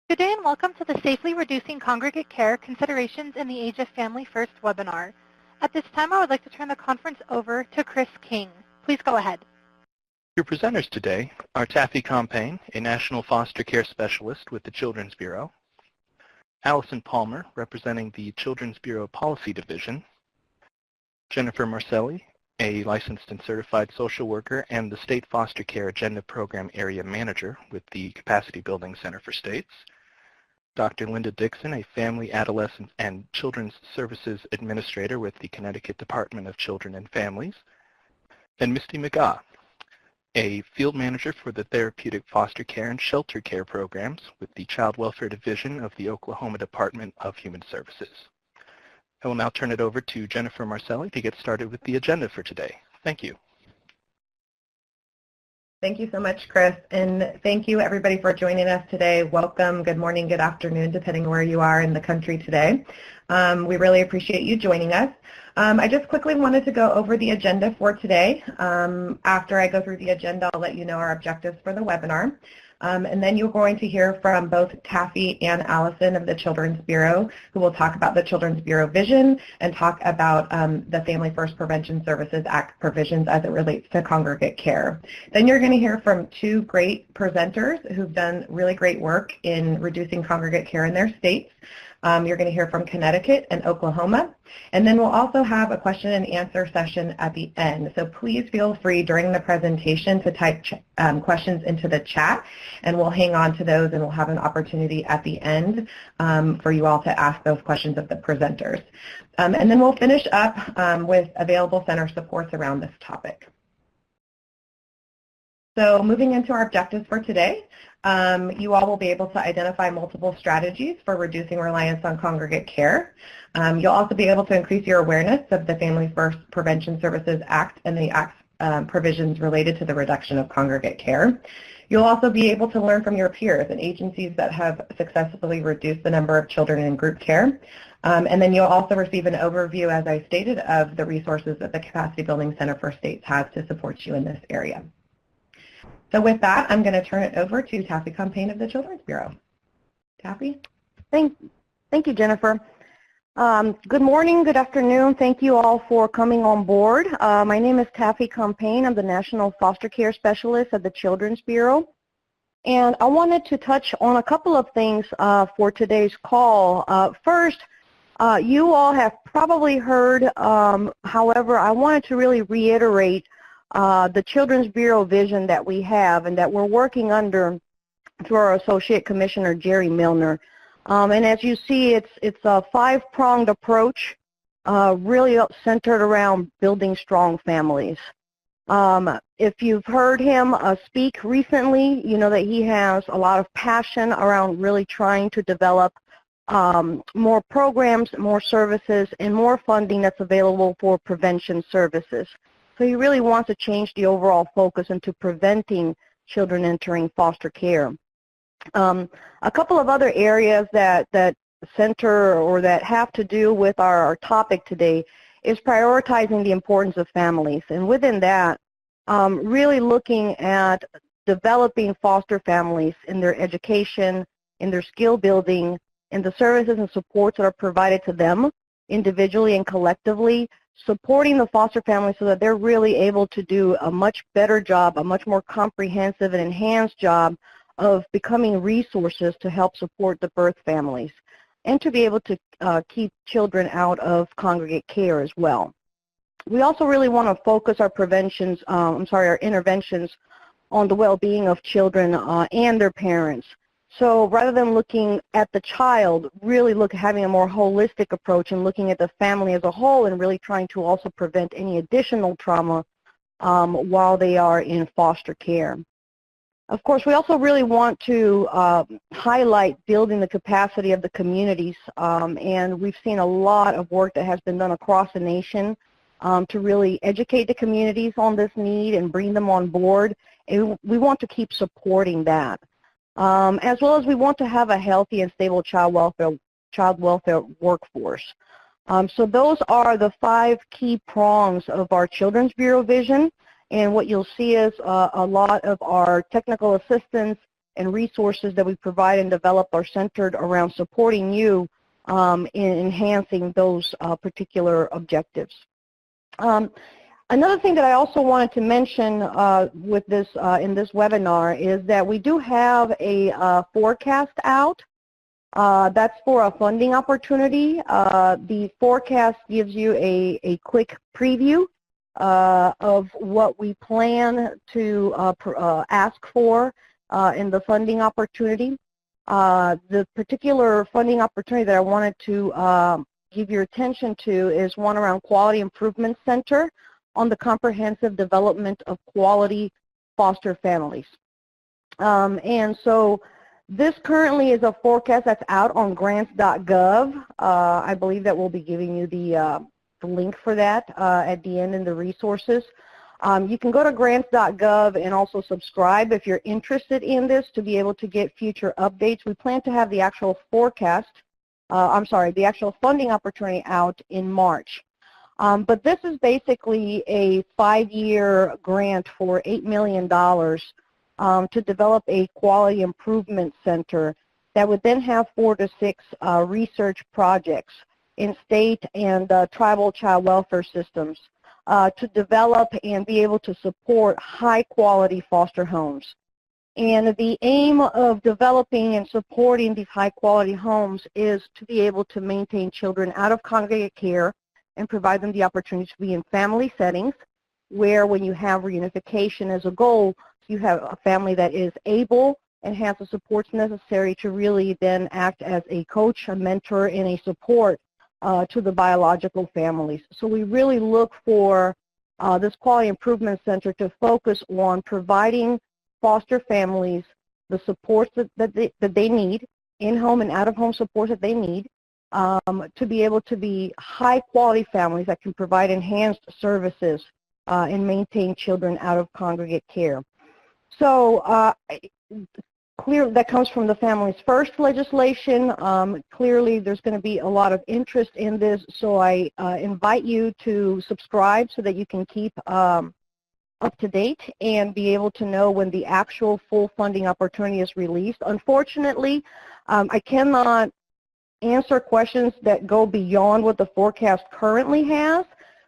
Good day and welcome to the Safely Reducing Congregate Care Considerations in the Age of Family First webinar. At this time, I would like to turn the conference over to Chris King. Please go ahead. Your presenters today are Taffy Compain, a National Foster Care Specialist with the Children's Bureau, Allison Palmer, representing the Children's Bureau Policy Division, Jennifer Marcelli, a licensed and certified social worker and the State Foster Care Agenda Program Area Manager with the Capacity Building Center for States, Dr. Linda Dixon, a Family, Adolescent, and Children's Services Administrator with the Connecticut Department of Children and Families, and Misty McGaugh, a Field Manager for the Therapeutic Foster Care and Shelter Care Programs with the Child Welfare Division of the Oklahoma Department of Human Services. I will now turn it over to Jennifer Marcelli to get started with the agenda for today. Thank you. Thank you so much, Chris, and thank you everybody for joining us today. Welcome, good morning, good afternoon, depending where you are in the country today. We really appreciate you joining us. I just quickly wanted to go over the agenda for today. After I go through the agenda, I'll let you know our objectives for the webinar. And then you're going to hear from both Taffy and Allison of the Children's Bureau, who will talk about the Children's Bureau vision and talk about the Family First Prevention Services Act provisions as it relates to congregate care. Then you're going to hear from two great presenters who've done really great work in reducing congregate care in their states. You're going to hear from Connecticut and Oklahoma. And then we'll also have a question and answer session at the end. So please feel free during the presentation to type questions into the chat, and we'll hang on to those and we'll have an opportunity at the end for you all to ask those questions of the presenters. And then we'll finish up with available center supports around this topic. So moving into our objectives for today, you all will be able to identify multiple strategies for reducing reliance on congregate care. You'll also be able to increase your awareness of the Family First Prevention Services Act and the Act's provisions related to the reduction of congregate care. You'll also be able to learn from your peers and agencies that have successfully reduced the number of children in group care. And then you'll also receive an overview, as I stated, of the resources that the Capacity Building Center for States has to support you in this area. So with that, I'm going to turn it over to Taffy Compain of the Children's Bureau. Taffy? Thank you, Jennifer. Good morning, good afternoon. Thank you all for coming on board. My name is Taffy Compain. I'm the National Foster Care Specialist at the Children's Bureau. And I wanted to touch on a couple of things for today's call. First, you all have probably heard, however, I wanted to really reiterate the Children's Bureau vision that we have and that we're working under through our Associate Commissioner, Jerry Milner. And as you see, it's a five-pronged approach, really centered around building strong families. If you've heard him speak recently, you know that he has a lot of passion around really trying to develop more programs, more services, and more funding that's available for prevention services. So he really wants to change the overall focus into preventing children entering foster care. A couple of other areas that center or that have to do with our topic today is prioritizing the importance of families. And within that, really looking at developing foster families in their education, in their skill building, in the services and supports that are provided to them individually and collectively, supporting the foster family so that they're really able to do a much better job, a much more comprehensive and enhanced job of becoming resources to help support the birth families and to be able to keep children out of congregate care as well. We also really want to focus our our interventions on the well-being of children and their parents. So rather than looking at the child, really having a more holistic approach and looking at the family as a whole and really trying to also prevent any additional trauma while they are in foster care. Of course, we also really want to highlight building the capacity of the communities, and we've seen a lot of work that has been done across the nation to really educate the communities on this need and bring them on board, and we want to keep supporting that. As well as we want to have a healthy and stable child welfare workforce. So those are the 5 key prongs of our Children's Bureau vision, and what you'll see is a lot of our technical assistance and resources that we provide and develop are centered around supporting you in enhancing those particular objectives. Another thing that I also wanted to mention with this in this webinar is that we do have a forecast out. That's for a funding opportunity. The forecast gives you a quick preview of what we plan to ask for in the funding opportunity. The particular funding opportunity that I wanted to give your attention to is one around Quality Improvement Center on the comprehensive development of quality foster families. And so this currently is a forecast that's out on grants.gov. I believe that we'll be giving you the link for that at the end in the resources. You can go to grants.gov and also subscribe if you're interested in this to be able to get future updates. We plan to have the actual forecast, the actual funding opportunity out in March. But this is basically a 5-year grant for $8 million to develop a quality improvement center that would then have 4 to 6 research projects in state and tribal child welfare systems to develop and be able to support high-quality foster homes. And the aim of developing and supporting these high-quality homes is to be able to maintain children out of congregate care and provide them the opportunity to be in family settings where, when you have reunification as a goal, you have a family that is able and has the supports necessary to really then act as a coach, a mentor, and a support to the biological families. So we really look for this Quality Improvement Center to focus on providing foster families the supports that they need, in-home and out-of-home supports that they need, to be able to be high-quality families that can provide enhanced services and maintain children out of congregate care. So clearly that comes from the Families First legislation. Clearly there's going to be a lot of interest in this, so I invite you to subscribe so that you can keep up to date and be able to know when the actual full funding opportunity is released. Unfortunately, I cannot answer questions that go beyond what the forecast currently has.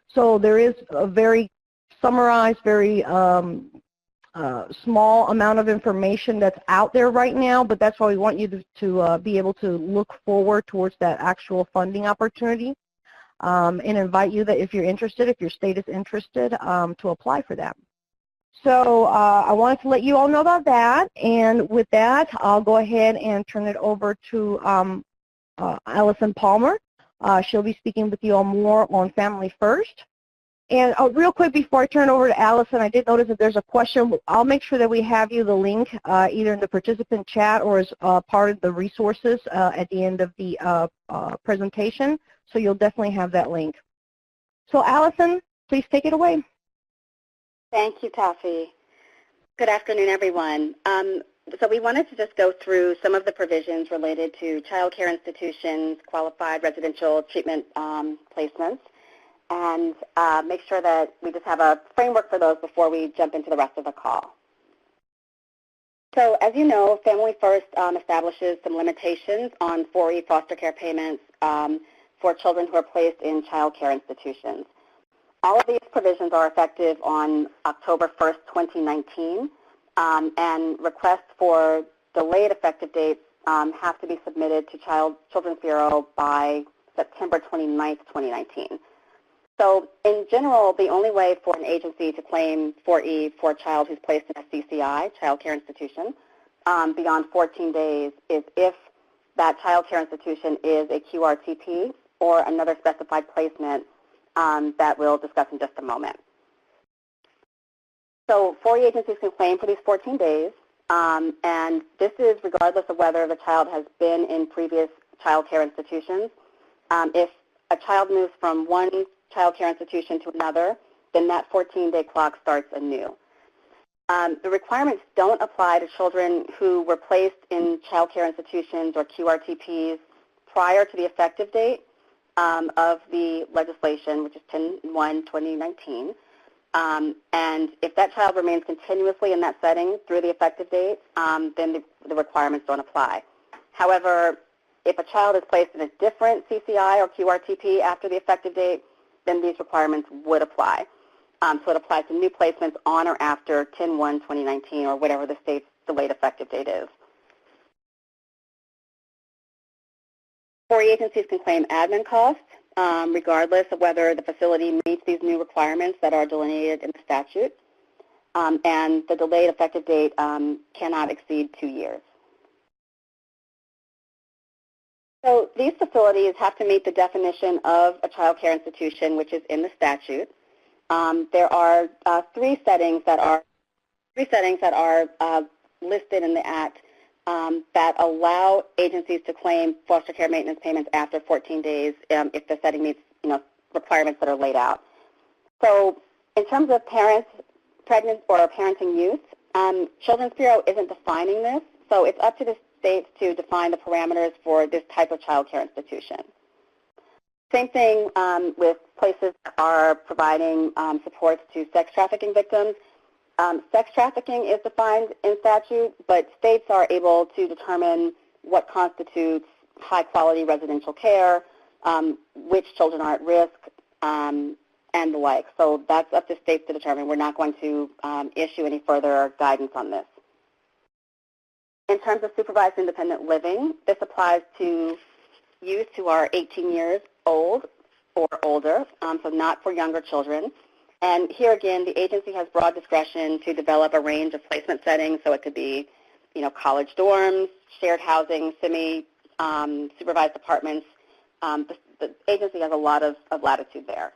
So there is a very summarized, very small amount of information that's out there right now, but that's why we want you to be able to look forward towards that actual funding opportunity and invite you that if you're interested, if your state is interested, to apply for that. So I wanted to let you all know about that, and with that, I'll go ahead and turn it over to Allison Palmer. She'll be speaking with you all more on Family First. And real quick before I turn it over to Allison, I did notice that there's a question. I'll make sure that we have you the link either in the participant chat or as part of the resources at the end of the presentation. So you'll definitely have that link. So Allison, please take it away. Thank you, Taffy. Good afternoon, everyone. So we wanted to just go through some of the provisions related to child care institutions, qualified residential treatment placements, and make sure that we just have a framework for those before we jump into the rest of the call. So as you know, Family First establishes some limitations on 4E foster care payments for children who are placed in child care institutions. All of these provisions are effective on October 1st, 2019, and requests for delayed effective dates have to be submitted to Children's Bureau by September 29th, 2019. So in general, the only way for an agency to claim 4E for a child who's placed in a CCI, child care institution, beyond 14 days is if that child care institution is a QRTP or another specified placement that we'll discuss in just a moment. So 4E agencies can claim for these 14 days, and this is regardless of whether the child has been in previous child care institutions. If a child moves from one child care institution to another, then that 14-day clock starts anew. The requirements don't apply to children who were placed in child care institutions or QRTPs prior to the effective date of the legislation, which is 10/1/2019. And if that child remains continuously in that setting through the effective date, then the the requirements don't apply. However, if a child is placed in a different CCI or QRTP after the effective date, then these requirements would apply. So it applies to new placements on or after 10/1/2019 or whatever the state's delayed effective date is. 4E agencies can claim admin costs regardless of whether the facility meets these new requirements that are delineated in the statute, and the delayed effective date cannot exceed 2 years. So these facilities have to meet the definition of a child care institution, which is in the statute. There are three settings that are listed in the Act that allow agencies to claim foster care maintenance payments after 14 days if the setting meets requirements that are laid out. So in terms of parents, pregnant or parenting youth, Children's Bureau isn't defining this, so it's up to the states to define the parameters for this type of child care institution. Same thing with places that are providing supports to sex trafficking victims. Sex trafficking is defined in statute, but states are able to determine what constitutes high-quality residential care, which children are at risk, and the like. So that's up to states to determine. We're not going to issue any further guidance on this. In terms of supervised independent living, this applies to youth who are 18 years old or older, so not for younger children. And here again, the agency has broad discretion to develop a range of placement settings, so it could be, college dorms, shared housing, semi-supervised apartments. The agency has a lot of latitude there.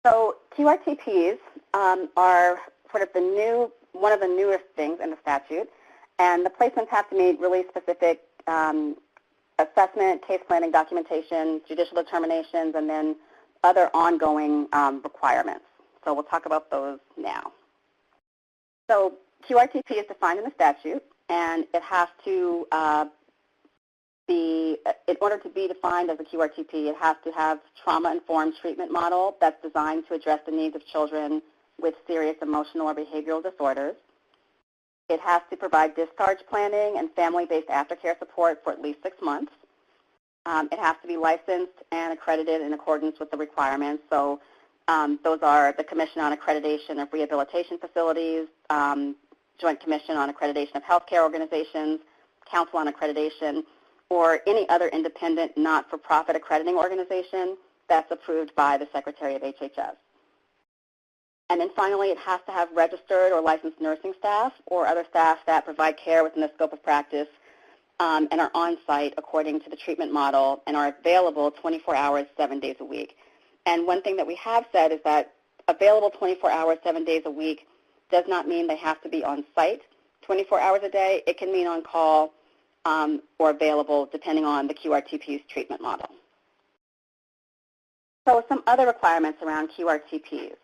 So QRTPs are sort of one of the newest things in the statute, and the placements have to meet really specific assessment, case planning, documentation, judicial determinations, and then other ongoing requirements. So we'll talk about those now. So QRTP is defined in the statute, and it has to in order to be defined as a QRTP, it has to have trauma-informed treatment model that's designed to address the needs of children with serious emotional or behavioral disorders. It has to provide discharge planning and family-based aftercare support for at least 6 months. It has to be licensed and accredited in accordance with the requirements. So those are the Commission on Accreditation of Rehabilitation Facilities, Joint Commission on Accreditation of Healthcare Organizations, Council on Accreditation, or any other independent not-for-profit accrediting organization that's approved by the Secretary of HHS. And then finally, it has to have registered or licensed nursing staff or other staff that provide care within the scope of practice and are on-site according to the treatment model and are available 24 hours, 7 days a week. And one thing that we have said is that available 24 hours, 7 days a week does not mean they have to be on-site 24 hours a day. It can mean on-call or available depending on the QRTP's treatment model. So some other requirements around QRTPs.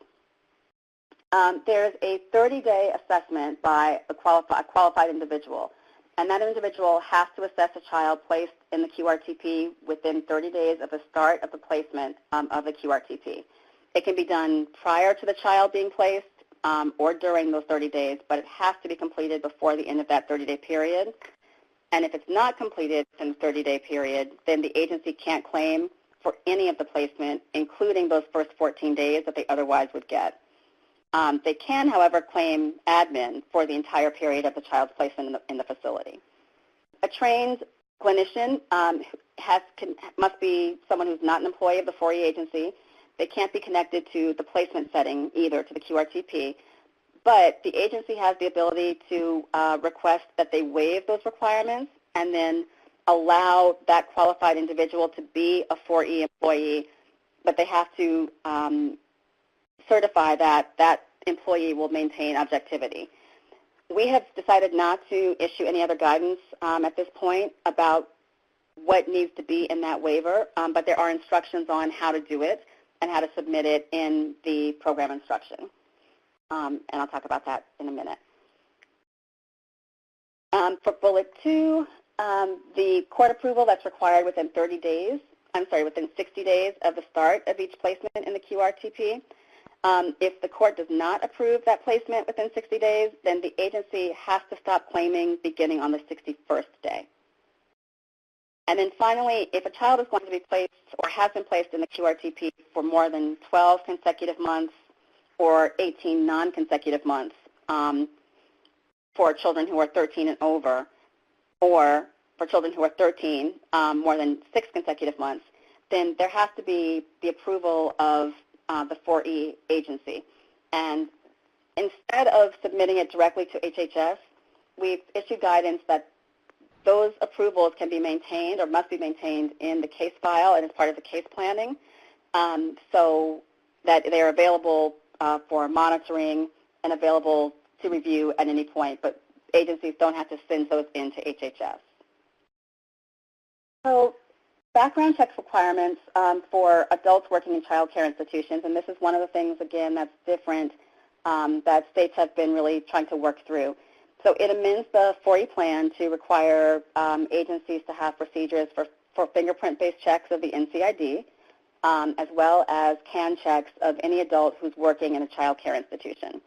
There's a 30-day assessment by a qualified individual, and that individual has to assess a child placed in the QRTP within 30 days of the start of the placement of the QRTP. It can be done prior to the child being placed or during those 30 days, but it has to be completed before the end of that 30-day period. And if it's not completed in the 30-day period, then the agency can't claim for any of the placement, including those first 14 days that they otherwise would get. They can, however, claim admin for the entire period of the child's placement in the facility. A trained clinician must be someone who's not an employee of the 4E agency. They can't be connected to the placement setting either, to the QRTP. But the agency has the ability to request that they waive those requirements and then allow that qualified individual to be a 4E employee, but they have to certify that that employee will maintain objectivity. We have decided not to issue any other guidance at this point about what needs to be in that waiver, but there are instructions on how to do it and how to submit it in the program instruction. And I'll talk about that in a minute. For bullet 2, the court approval that's required within 30 days, within 60 days of the start of each placement in the QRTP. If the court does not approve that placement within 60 days, then the agency has to stop claiming beginning on the 61st day. And then finally, if a child is going to be placed or has been placed in the QRTP for more than 12 consecutive months or 18 non-consecutive months for children who are 13 and over, or for children who are 13 more than 6 consecutive months, then there has to be the approval of the 4E agency. And instead of submitting it directly to HHS, we've issued guidance that those approvals can be maintained or must be maintained in the case file and as part of the case planning, so that they are available for monitoring and available to review at any point, but agencies don't have to send those into HHS. So background checks requirements for adults working in child care institutions, and this is one of the things, again, that's different that states have been really trying to work through. So it amends the 4E plan to require agencies to have procedures for fingerprint-based checks of the NCID, as well as CAN checks of any adult who's working in a child care institution.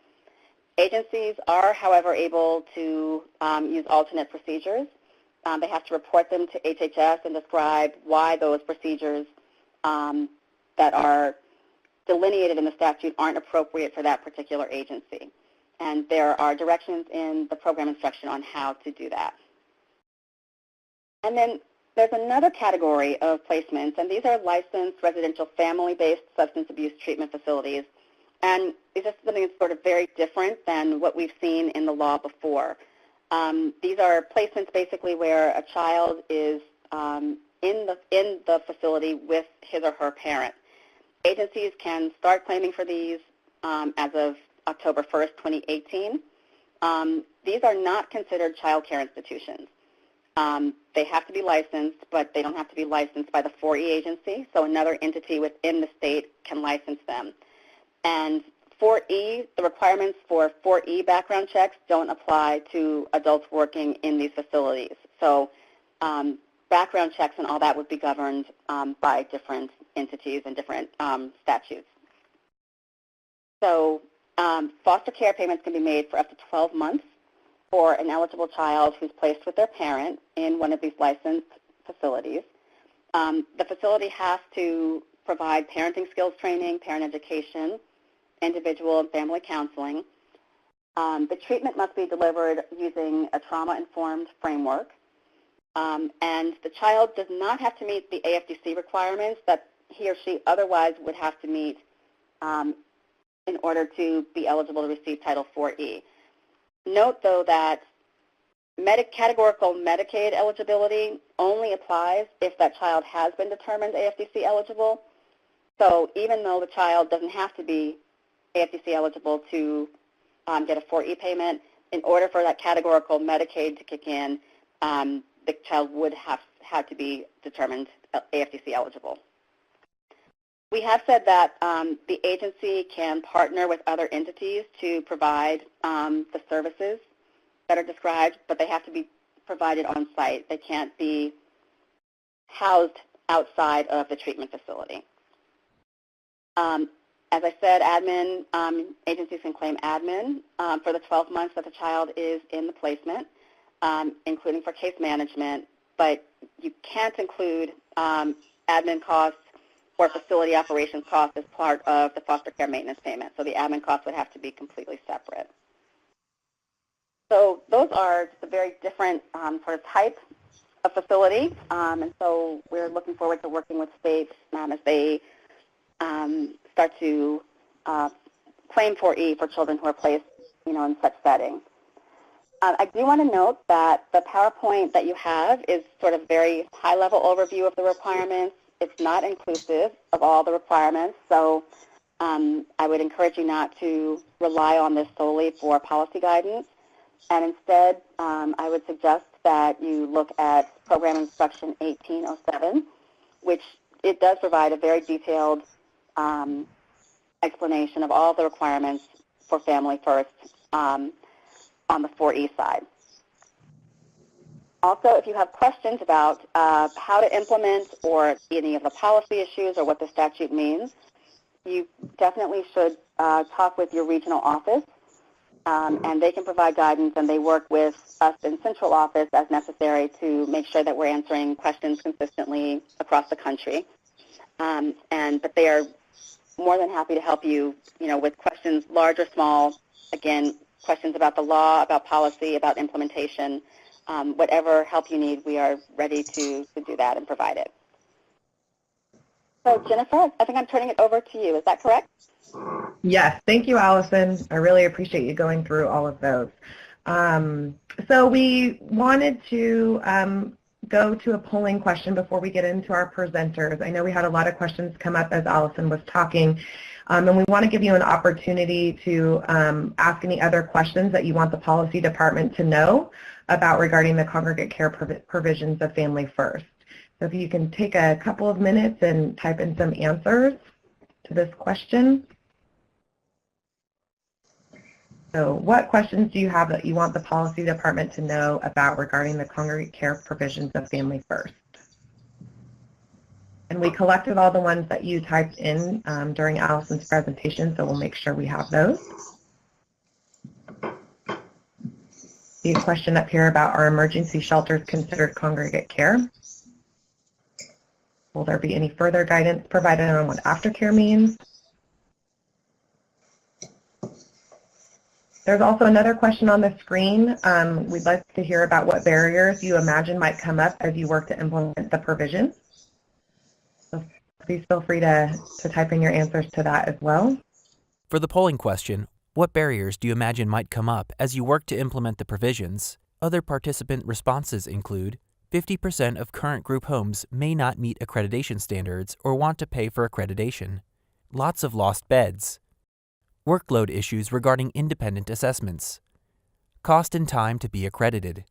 Agencies are, however, able to use alternate procedures. They have to report them to HHS and describe why those procedures that are delineated in the statute aren't appropriate for that particular agency. And there are directions in the program instruction on how to do that. And then there's another category of placements, and these are licensed residential family-based substance abuse treatment facilities. And these are something that's sort of very different than what we've seen in the law before. These are placements basically where a child is in the facility with his or her parent. Agencies can start claiming for these as of October 1st, 2018. These are not considered child care institutions. They have to be licensed, but they don't have to be licensed by the 4E agency, so another entity within the state can license them. And 4E, the requirements for 4E background checks don't apply to adults working in these facilities. So background checks and all that would be governed by different entities and different statutes. So foster care payments can be made for up to 12 months for an eligible child who's placed with their parent in one of these licensed facilities. The facility has to provide parenting skills training, parent education, individual and family counseling. The treatment must be delivered using a trauma-informed framework. And the child does not have to meet the AFDC requirements that he or she otherwise would have to meet in order to be eligible to receive Title 4E. Note, though, that categorical Medicaid eligibility only applies if that child has been determined AFDC eligible. So even though the child doesn't have to be AFDC eligible to get a 4E payment, in order for that categorical Medicaid to kick in, the child would have had to be determined AFDC eligible. We have said that the agency can partner with other entities to provide the services that are described, but they have to be provided on site. They can't be housed outside of the treatment facility. As I said, admin, agencies can claim admin for the 12 months that the child is in the placement, including for case management, but you can't include admin costs or facility operations costs as part of the foster care maintenance payment. So the admin costs would have to be completely separate. So those are just a very different sort of type of facility, and so we're looking forward to working with states as they start to claim 4E for children who are placed, in such settings. I do want to note that the PowerPoint that you have is sort of very high-level overview of the requirements. It's not inclusive of all the requirements, so I would encourage you not to rely on this solely for policy guidance. And instead, I would suggest that you look at Program Instruction 1807, which it does provide a very detailed explanation of all the requirements for Family First on the 4E side. Also, if you have questions about how to implement or any of the policy issues or what the statute means, you definitely should talk with your regional office, and they can provide guidance, and they work with us in central office as necessary to make sure that we're answering questions consistently across the country. But they are more than happy to help you, with questions large or small. Again, questions about the law, about policy, about implementation. Whatever help you need, we are ready to do that and provide it. So, Jennifer, I think I'm turning it over to you. Is that correct? Yes, thank you, Allison. I really appreciate you going through all of those. So we wanted to go to a polling question before we get into our presenters. I know we had a lot of questions come up as Allison was talking, and we want to give you an opportunity to ask any other questions that you want the policy department to know about regarding the congregate care provisions of Family First. So if you can take a couple of minutes and type in some answers to this question. So what questions do you have that you want the policy department to know about regarding the congregate care provisions of Family First? And we collected all the ones that you typed in during Allison's presentation, so we'll make sure we have those. See a question up here about, are emergency shelters considered congregate care? Will there be any further guidance provided on what aftercare means? There's also another question on the screen. We'd like to hear about what barriers you imagine might come up as you work to implement the provisions. So please feel free to type in your answers to that as well. For the polling question, what barriers do you imagine might come up as you work to implement the provisions? Other participant responses include 50% of current group homes may not meet accreditation standards or want to pay for accreditation. Lots of lost beds. Workload issues regarding independent assessments. Cost and time to be accredited.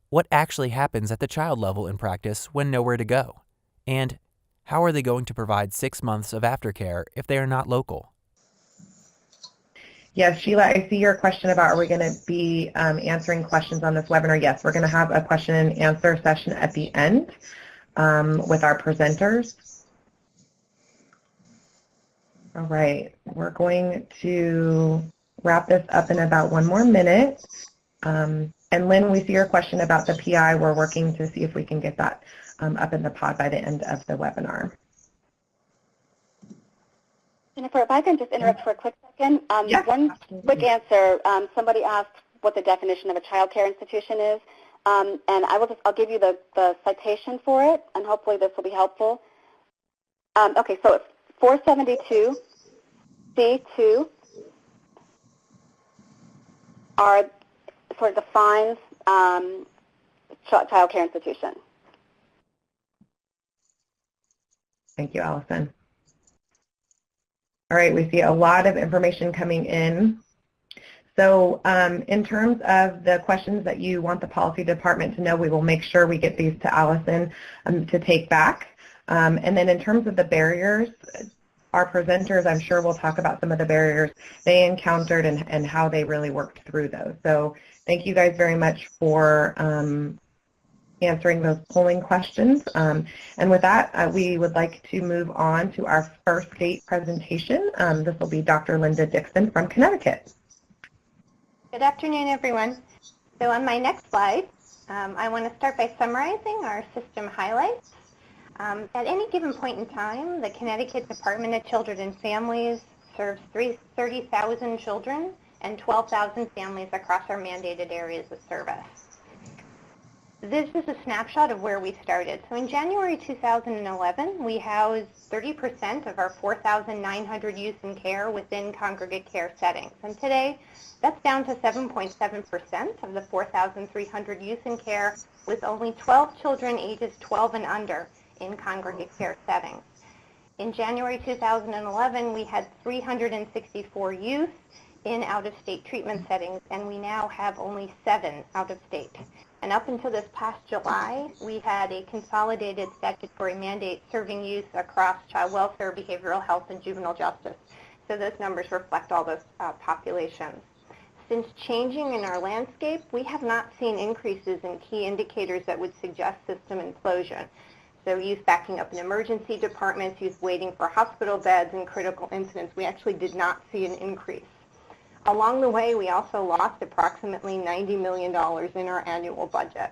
What actually happens at the child level in practice when nowhere to go? And how are they going to provide 6 months of aftercare if they are not local? Yes, Sheila, I see your question about, are we going to be answering questions on this webinar? Yes, we're going to have a question and answer session at the end with our presenters. All right, we're going to wrap this up in about 1 more minute. And Lynn, we see your question about the PI. We're working to see if we can get that up in the pod by the end of the webinar. Jennifer, if I can just interrupt for a quick second. Yes, one absolutely. quick answer. Somebody asked what the definition of a child care institution is, and I'll give you the citation for it, and hopefully this will be helpful. Okay, so it's 472 C2 are sort of defines child care institution. Thank you, Allison. All right, we see a lot of information coming in. So in terms of the questions that you want the policy department to know, we will make sure we get these to Allison to take back. And then in terms of the barriers, our presenters, I'm sure, will talk about some of the barriers they encountered and how they really worked through those. So thank you guys very much for answering those polling questions. And with that, we would like to move on to our first gate presentation. This will be Dr. Linda Dixon from Connecticut. Good afternoon, everyone. So on my next slide, I want to start by summarizing our system highlights. At any given point in time, the Connecticut Department of Children and Families serves 30,000 children and 12,000 families across our mandated areas of service. This is a snapshot of where we started. So in January 2011, we housed 30% of our 4,900 youth in care within congregate care settings. And today, that's down to 7.7% of the 4,300 youth in care, with only 12 children ages 12 and under in congregate care settings. In January 2011, we had 364 youth in out-of-state treatment settings, and we now have only 7 out-of-state. And up until this past July, we had a consolidated statutory mandate serving youth across child welfare, behavioral health, and juvenile justice. So those numbers reflect all those populations. Since changing in our landscape, we have not seen increases in key indicators that would suggest system implosion. So youth backing up in emergency departments, youth waiting for hospital beds and critical incidents, we actually did not see an increase. Along the way, we also lost approximately $90 million in our annual budget.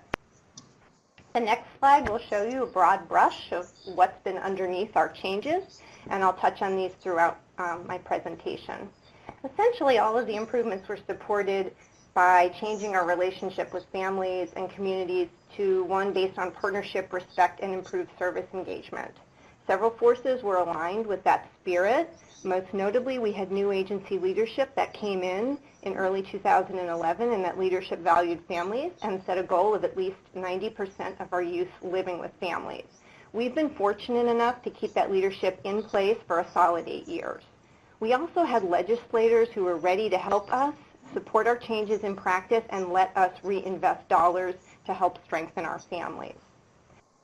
The next slide will show you a broad brush of what's been underneath our changes, and I'll touch on these throughout my presentation. Essentially, all of the improvements were supported by changing our relationship with families and communities to one based on partnership, respect, and improved service engagement. Several forces were aligned with that spirit. Most notably, we had new agency leadership that came in early 2011, and that leadership valued families and set a goal of at least 90% of our youth living with families. We've been fortunate enough to keep that leadership in place for a solid 8 years. We also had legislators who were ready to help us support our changes in practice and let us reinvest dollars to help strengthen our families.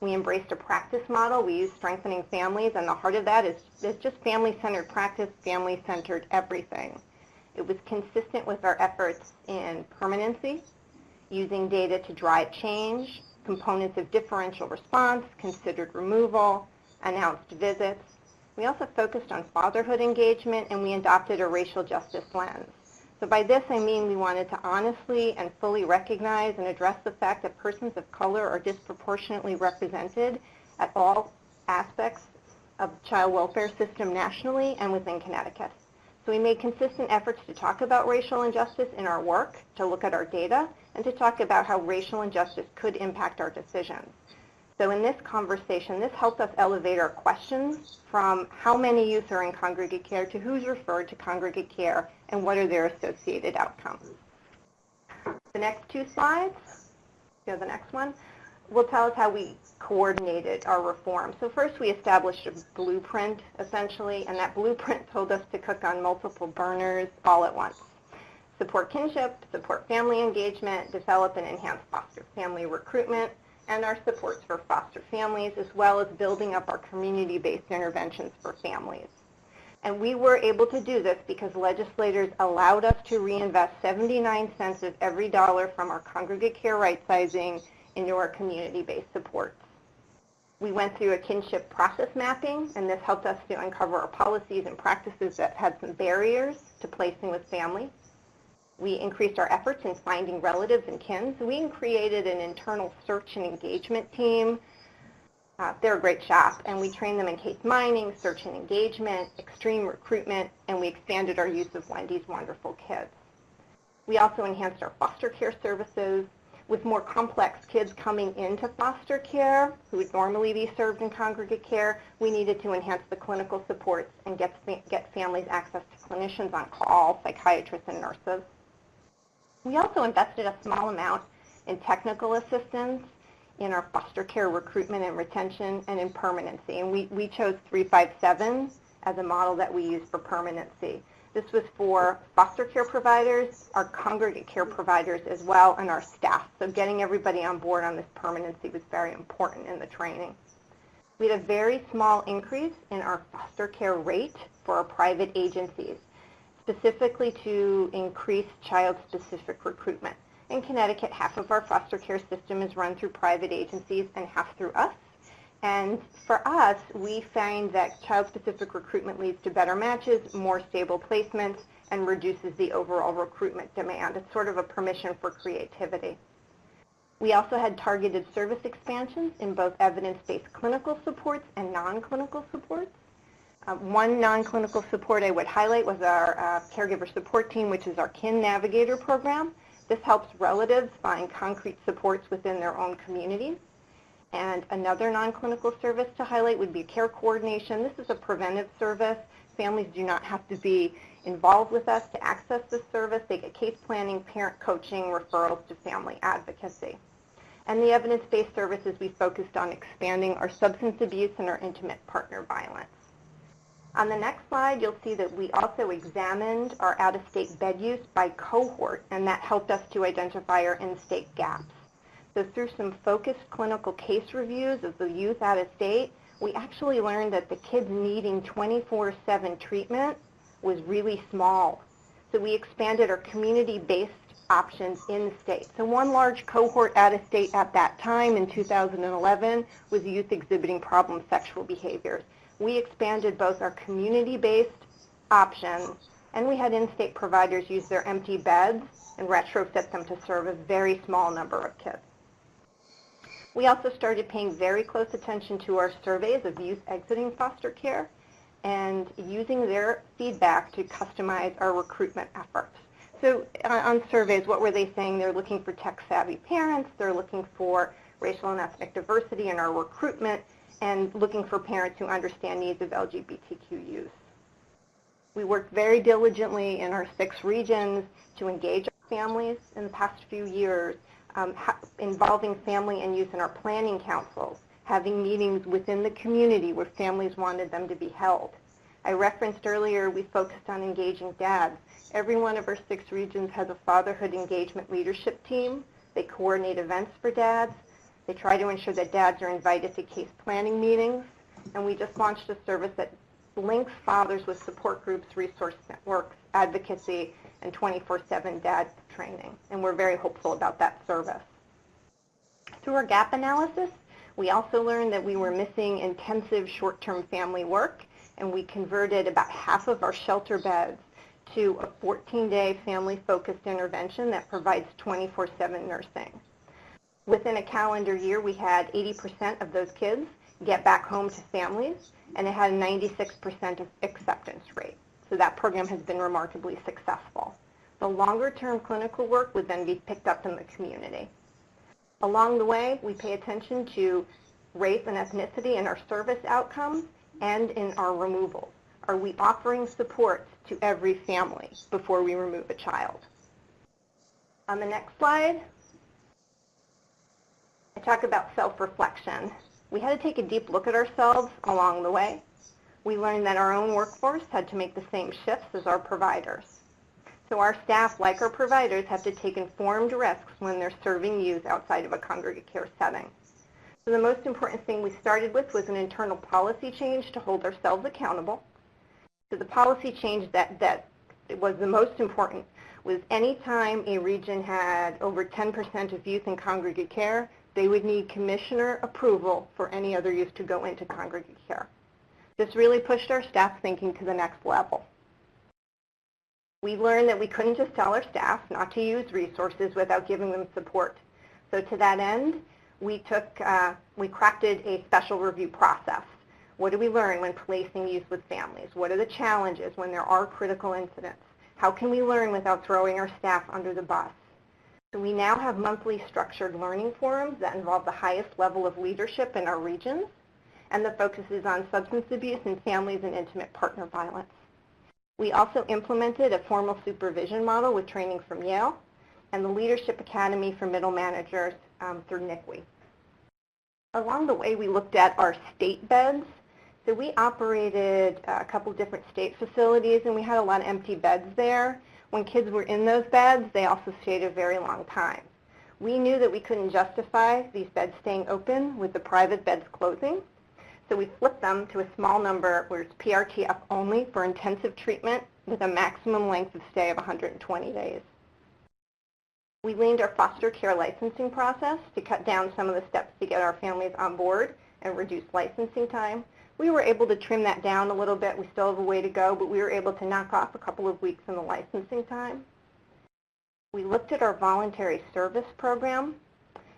We embraced a practice model. We used strengthening families, and the heart of that is just family-centered practice, family-centered everything. It was consistent with our efforts in permanency, using data to drive change, components of differential response, considered removal, announced visits. We also focused on fatherhood engagement, and we adopted a racial justice lens. So by this, I mean we wanted to honestly and fully recognize and address the fact that persons of color are disproportionately represented at all aspects of the child welfare system nationally and within Connecticut. So we made consistent efforts to talk about racial injustice in our work, to look at our data, and to talk about how racial injustice could impact our decisions. So in this conversation, this helped us elevate our questions from how many youth are in congregate care to who's referred to congregate care and what are their associated outcomes. The next two slides, the next one, will tell us how we coordinated our reform. So first we established a blueprint, essentially, and that blueprint told us to cook on multiple burners all at once. Support kinship, support family engagement, develop and enhance foster family recruitment, and our supports for foster families, as well as building up our community-based interventions for families. And we were able to do this because legislators allowed us to reinvest 79 cents of every dollar from our congregate care rightsizing into our community-based supports. We went through a kinship process mapping, and this helped us to uncover our policies and practices that had some barriers to placing with families. We increased our efforts in finding relatives and kin. So we created an internal search and engagement team. They're a great shop, and we trained them in case mining, search and engagement, extreme recruitment, and we expanded our use of Wendy's Wonderful Kids. We also enhanced our foster care services. With more complex kids coming into foster care who would normally be served in congregate care, we needed to enhance the clinical supports and get families access to clinicians on call, psychiatrists, and nurses. We also invested a small amount in technical assistance in our foster care recruitment and retention and in permanency. And we chose 357 as a model that we use for permanency. This was for foster care providers, our congregate care providers as well, and our staff. So getting everybody on board on this permanency was very important in the training. We had a very small increase in our foster care rate for our private agencies, specifically to increase child-specific recruitment. In Connecticut, half of our foster care system is run through private agencies and half through us. And for us, we find that child-specific recruitment leads to better matches, more stable placements, and reduces the overall recruitment demand. It's sort of a permission for creativity. We also had targeted service expansions in both evidence-based clinical supports and non-clinical supports. One non-clinical support I would highlight was our caregiver support team, which is our Kin Navigator program. This helps relatives find concrete supports within their own communities. And another non-clinical service to highlight would be care coordination. This is a preventive service. Families do not have to be involved with us to access this service. They get case planning, parent coaching, referrals to family advocacy. And the evidence-based services, we focused on expanding our substance abuse and our intimate partner violence. On the next slide, you'll see that we also examined our out-of-state bed use by cohort, and that helped us to identify our in-state gaps. So through some focused clinical case reviews of the youth out of state, we actually learned that the kids needing 24/7 treatment was really small. So we expanded our community-based options in-state. So one large cohort out-of-state at that time in 2011 was youth exhibiting problem sexual behaviors. We expanded both our community-based options, and we had in-state providers use their empty beds and retrofit them to serve a very small number of kids. We also started paying very close attention to our surveys of youth exiting foster care and using their feedback to customize our recruitment efforts. So on surveys, what were they saying? They're looking for tech-savvy parents, they're looking for racial and ethnic diversity in our recruitment, and looking for parents who understand needs of LGBTQ youth. We worked very diligently in our 6 regions to engage our families in the past few years, involving family and youth in our planning councils, having meetings within the community where families wanted them to be held. I referenced earlier we focused on engaging dads. Every one of our 6 regions has a fatherhood engagement leadership team. They coordinate events for dads. They try to ensure that dads are invited to case planning meetings. And we just launched a service that links fathers with support groups, resource networks, advocacy, and 24/7 dad training. And we're very hopeful about that service. Through our gap analysis, we also learned that we were missing intensive short-term family work, and we converted about half of our shelter beds to a 14-day family-focused intervention that provides 24/7 nursing. Within a calendar year, we had 80% of those kids get back home to families, and it had a 96% acceptance rate. So that program has been remarkably successful. The longer-term clinical work would then be picked up in the community. Along the way, we pay attention to race and ethnicity in our service outcomes and in our removals. Are we offering support to every family before we remove a child? On the next slide, I talk about self-reflection. We had to take a deep look at ourselves along the way. We learned that our own workforce had to make the same shifts as our providers. So our staff, like our providers, have to take informed risks when they're serving youth outside of a congregate care setting. So the most important thing we started with was an internal policy change to hold ourselves accountable. So the policy change that was the most important was any time a region had over 10% of youth in congregate care, they would need commissioner approval for any other youth to go into congregate care. This really pushed our staff thinking to the next level. We learned that we couldn't just tell our staff not to use resources without giving them support. So to that end, we crafted a special review process. What do we learn when placing youth with families? What are the challenges when there are critical incidents? How can we learn without throwing our staff under the bus? So we now have monthly structured learning forums that involve the highest level of leadership in our regions, and the focus is on substance abuse and families and intimate partner violence. We also implemented a formal supervision model with training from Yale and the Leadership Academy for Middle Managers through NICWE. Along the way, we looked at our state beds. So we operated a couple different state facilities, and we had a lot of empty beds there. When kids were in those beds, they also stayed a very long time. We knew that we couldn't justify these beds staying open with the private beds closing. So we flipped them to a small number where it's PRTF only for intensive treatment with a maximum length of stay of 120 days. We leaned our foster care licensing process to cut down some of the steps to get our families on board and reduce licensing time. We were able to trim that down a little bit. We still have a way to go, but we were able to knock off a couple of weeks in the licensing time. We looked at our voluntary service program,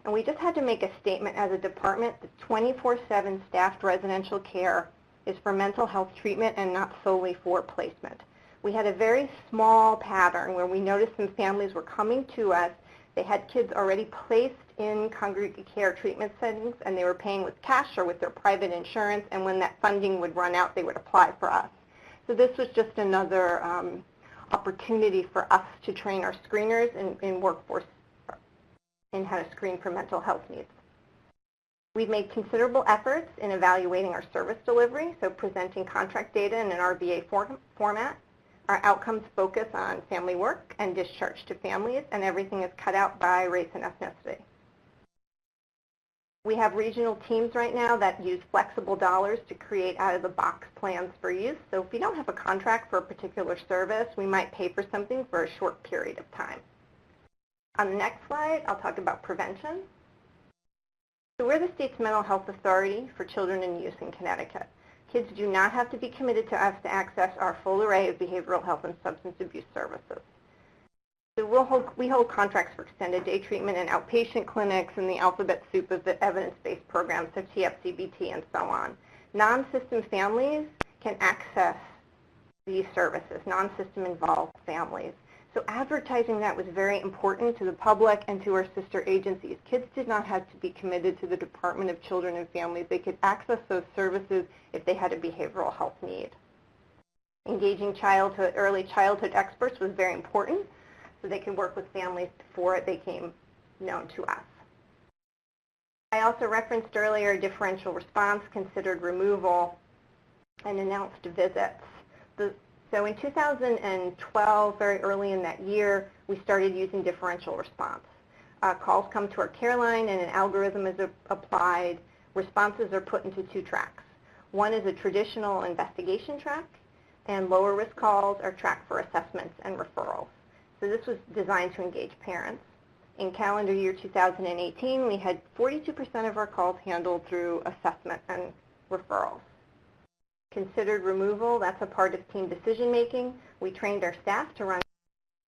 and we just had to make a statement as a department that 24/7 staffed residential care is for mental health treatment and not solely for placement. We had a very small pattern where we noticed some families were coming to us. They had kids already placed in congregate care treatment settings, and they were paying with cash or with their private insurance, and when that funding would run out, they would apply for us. So this was just another opportunity for us to train our screeners in workforce in how to screen for mental health needs. We've made considerable efforts in evaluating our service delivery, so presenting contract data in an RBA format. Our outcomes focus on family work and discharge to families, and everything is cut out by race and ethnicity. We have regional teams right now that use flexible dollars to create out-of-the-box plans for use. So if you don't have a contract for a particular service, we might pay for something for a short period of time. On the next slide, I'll talk about prevention. So we're the state's mental health authority for children in use in Connecticut. Kids do not have to be committed to us to access our full array of behavioral health and substance abuse services. So we hold contracts for extended day treatment and outpatient clinics and the alphabet soup of the evidence-based programs, so TFCBT and so on. Non-system families can access these services, non-system involved families. So advertising that was very important to the public and to our sister agencies. Kids did not have to be committed to the Department of Children and Families. They could access those services if they had a behavioral health need. Engaging early childhood experts was very important, so they could work with families before they became known to us. I also referenced earlier differential response, considered removal, and announced visits. So in 2012, very early in that year, we started using differential response. Calls come to our care line and an algorithm is applied. Responses are put into two tracks. One is a traditional investigation track, and lower risk calls are tracked for assessments and referrals. So this was designed to engage parents. In calendar year 2018, we had 42% of our calls handled through assessment and referrals. Considered removal, that's a part of team decision making. We trained our staff to run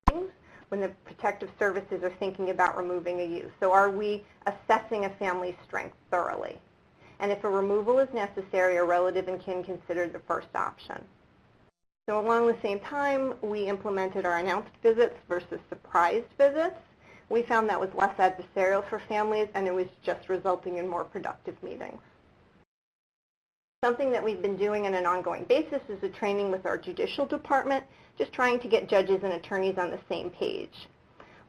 meetings when the protective services are thinking about removing a youth. So are we assessing a family's strength thoroughly? And if a removal is necessary, a relative and kin considered the first option. So along the same time, we implemented our announced visits versus surprised visits. We found that was less adversarial for families, and it was just resulting in more productive meetings. Something that we've been doing on an ongoing basis is a training with our judicial department, just trying to get judges and attorneys on the same page.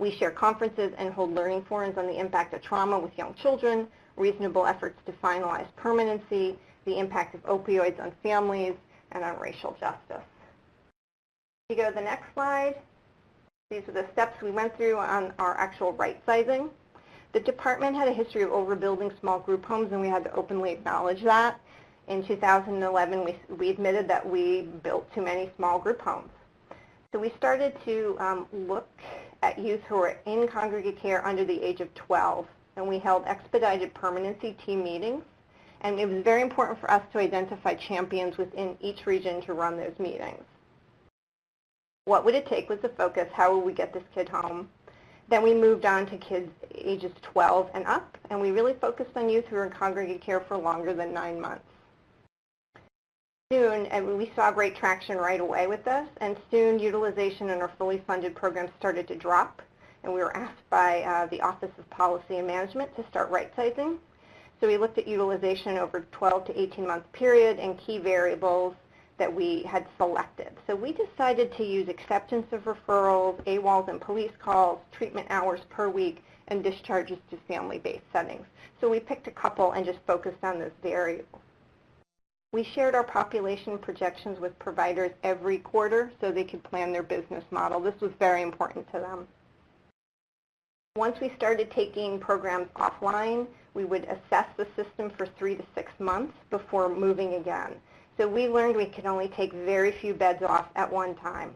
We share conferences and hold learning forums on the impact of trauma with young children, reasonable efforts to finalize permanency, the impact of opioids on families, and on racial justice. If you go to the next slide, these are the steps we went through on our actual right-sizing. The department had a history of overbuilding small group homes, and we had to openly acknowledge that. In 2011, we admitted that we built too many small group homes. So we started to look at youth who were in congregate care under the age of 12, and we held expedited permanency team meetings. And it was very important for us to identify champions within each region to run those meetings. What would it take was the focus, how would we get this kid home? Then we moved on to kids ages 12 and up, and we really focused on youth who were in congregate care for longer than 9 months. Soon, and we saw great traction right away with this, and soon utilization in our fully funded programs started to drop, and we were asked by the Office of Policy and Management to start right-sizing. So we looked at utilization over 12 to 18-month period and key variables that we had selected. So we decided to use acceptance of referrals, AWOLs and police calls, treatment hours per week, and discharges to family-based settings. So we picked a couple and just focused on those variables. We shared our population projections with providers every quarter so they could plan their business model. This was very important to them. Once we started taking programs offline, we would assess the system for 3 to 6 months before moving again. So we learned we could only take very few beds off at one time.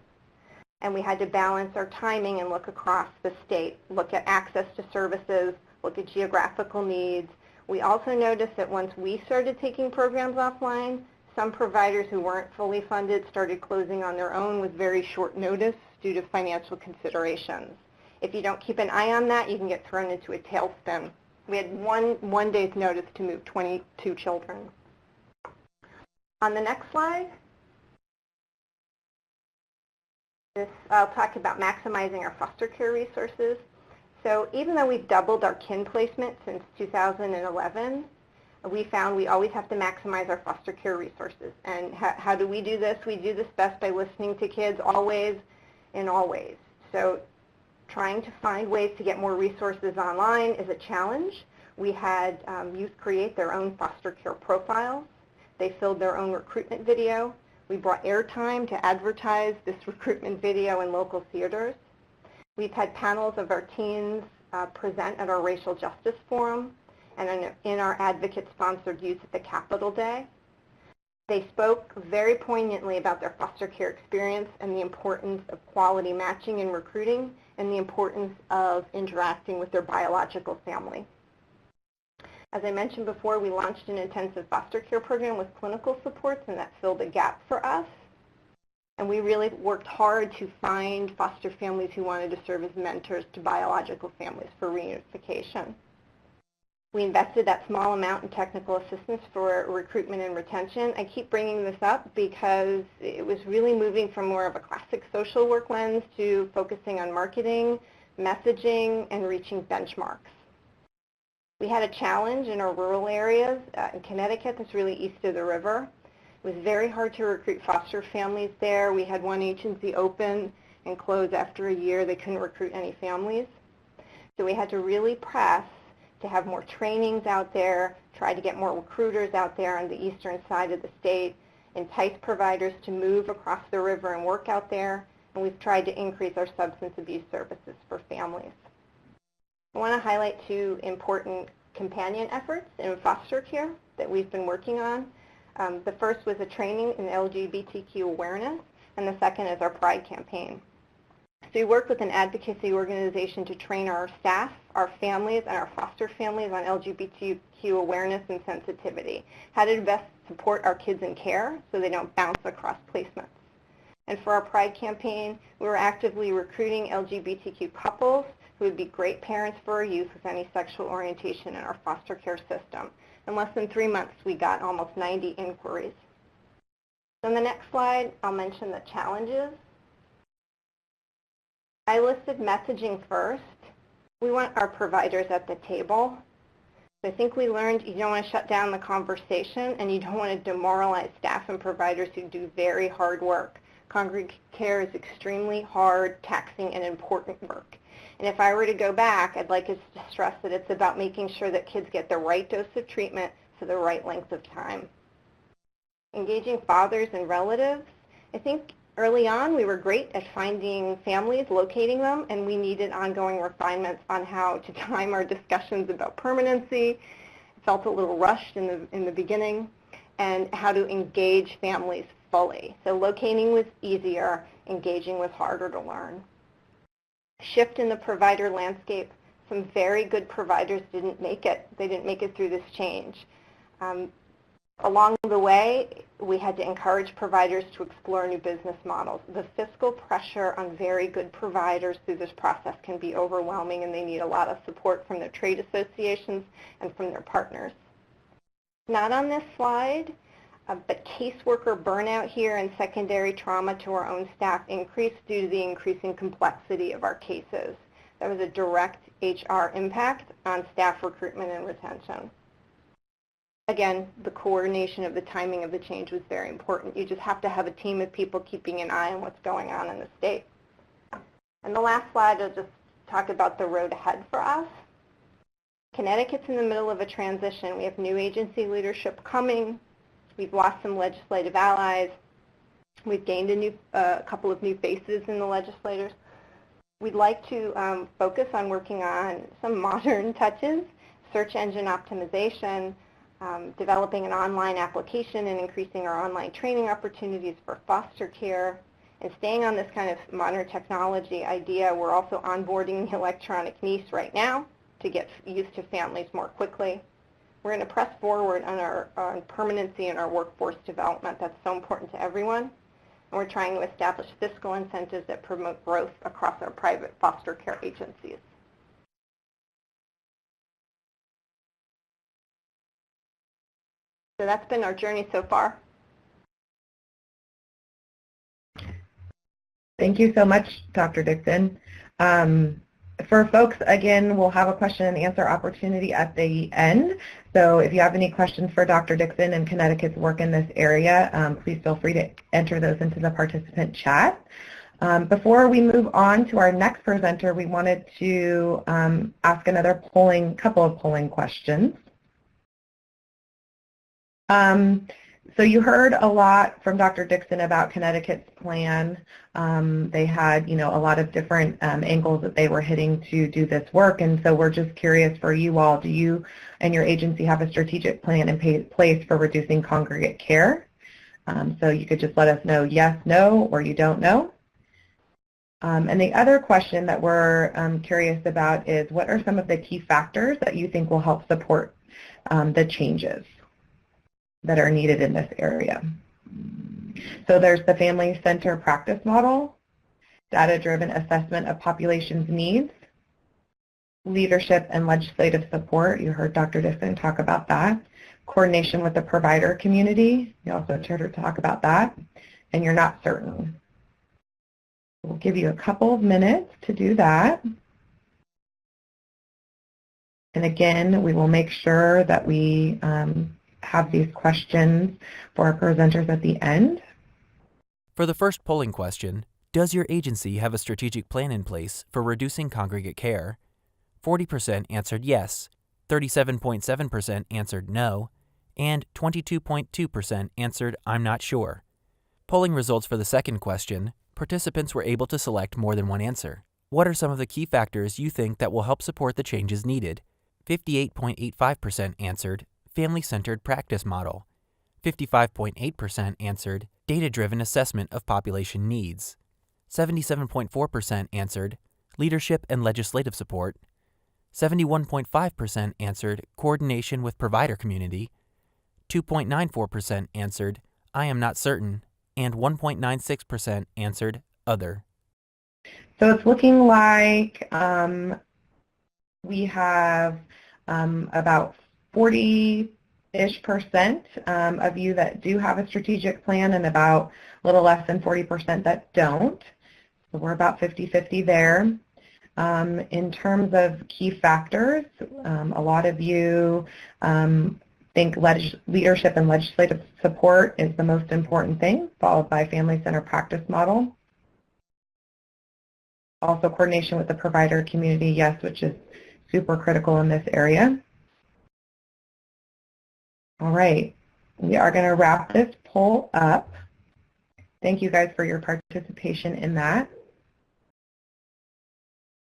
And we had to balance our timing and look across the state, look at access to services, look at geographical needs. We also noticed that once we started taking programs offline, some providers who weren't fully funded started closing on their own with very short notice due to financial considerations. If you don't keep an eye on that, you can get thrown into a tailspin. We had one day's notice to move 22 children. On the next slide, I'll talk about maximizing our foster care resources. So even though we've doubled our kin placement since 2011, we found we always have to maximize our foster care resources. And how do we do this? We do this best by listening to kids always in all ways. So trying to find ways to get more resources online is a challenge. We had youth create their own foster care profiles. They filled their own recruitment video. We brought airtime to advertise this recruitment video in local theaters. We've had panels of our teens present at our Racial Justice Forum and in our advocate-sponsored Youth at the Capitol Day. They spoke very poignantly about their foster care experience and the importance of quality matching and recruiting and the importance of interacting with their biological family. As I mentioned before, we launched an intensive foster care program with clinical supports, and that filled a gap for us. And we really worked hard to find foster families who wanted to serve as mentors to biological families for reunification. We invested that small amount in technical assistance for recruitment and retention. I keep bringing this up because it was really moving from more of a classic social work lens to focusing on marketing, messaging, and reaching benchmarks. We had a challenge in our rural areas. In Connecticut, that's really east of the river. It was very hard to recruit foster families there. We had one agency open and close after a year. They couldn't recruit any families. So we had to really press to have more trainings out there, try to get more recruiters out there on the eastern side of the state, entice providers to move across the river and work out there, and we've tried to increase our substance abuse services for families. I want to highlight two important companion efforts in foster care that we've been working on. The first was a training in LGBTQ awareness, and the second is our Pride campaign. So we work with an advocacy organization to train our staff, our families, and our foster families on LGBTQ awareness and sensitivity, how to best support our kids in care so they don't bounce across placements. And for our Pride campaign, we were actively recruiting LGBTQ couples who would be great parents for our youth with any sexual orientation in our foster care system. In less than 3 months, we got almost 90 inquiries. On the next slide, I'll mention the challenges. I listed messaging first. We want our providers at the table. So I think we learned you don't want to shut down the conversation, and you don't want to demoralize staff and providers who do very hard work. Congregate care is extremely hard, taxing, and important work. And if I were to go back, I'd like us to stress that it's about making sure that kids get the right dose of treatment for the right length of time. Engaging fathers and relatives. I think early on we were great at finding families, locating them, and we needed ongoing refinements on how to time our discussions about permanency. It felt a little rushed in the beginning, and how to engage families fully. So locating was easier, engaging was harder to learn. Shift in the provider landscape. Some very good providers didn't make it. They didn't make it through this change. Along the way, we had to encourage providers to explore new business models. The fiscal pressure on very good providers through this process can be overwhelming, and they need a lot of support from their trade associations and from their partners. Not on this slide, but caseworker burnout here and secondary trauma to our own staff increased due to the increasing complexity of our cases. That was a direct HR impact on staff recruitment and retention. Again, the coordination of the timing of the change was very important. You just have to have a team of people keeping an eye on what's going on in the state. And the last slide, I'll just talk about the road ahead for us. Connecticut's in the middle of a transition. We have new agency leadership coming. We've lost some legislative allies. We've gained a couple of new faces in the legislators. We'd like to focus on working on some modern touches, search engine optimization, developing an online application and increasing our online training opportunities for foster care, and staying on this kind of modern technology idea. We're also onboarding the electronic niece right now to get used to families more quickly. We're going to press forward on permanency in our workforce development. That's so important to everyone. And we're trying to establish fiscal incentives that promote growth across our private foster care agencies. So that's been our journey so far. Thank you so much, Dr. Dixon. For folks, again, we'll have a question and answer opportunity at the end. So if you have any questions for Dr. Dixon and Connecticut's work in this area, please feel free to enter those into the participant chat. Before we move on to our next presenter, we wanted to ask another couple of polling questions. So you heard a lot from Dr. Dixon about Connecticut's plan. They had, a lot of different angles that they were hitting to do this work, and so we're just curious for you all, do you and your agency have a strategic plan in place for reducing congregate care? So you could just let us know yes, no, or you don't know. And the other question that we're curious about is, what are some of the key factors that you think will help support the changes that are needed in this area? So there's the Family Center Practice Model, data-driven assessment of population's needs, leadership and legislative support. You heard Dr. Dixon talk about that. Coordination with the provider community. You also heard her talk about that. And you're not certain. We'll give you a couple of minutes to do that. And again, we will make sure that we have these questions for our presenters at the end. For the first polling question, does your agency have a strategic plan in place for reducing congregate care? 40% answered yes, 37.7% answered no, and 22.2% answered I'm not sure. Polling results for the second question, participants were able to select more than one answer. What are some of the key factors you think that will help support the changes needed? 58.85% answered family-centered practice model. 55.8% answered data-driven assessment of population needs. 77.4% answered leadership and legislative support. 71.5% answered coordination with provider community. 2.94% answered I am not certain, and 1.96% answered other. So it's looking like we have about 40-ish% of you that do have a strategic plan and about a little less than 40% that don't. So we're about 50-50 there. In terms of key factors, a lot of you think leadership and legislative support is the most important thing, followed by family center practice model. Also coordination with the provider community, yes, which is super critical in this area. All right, we are going to wrap this poll up. Thank you guys for your participation in that.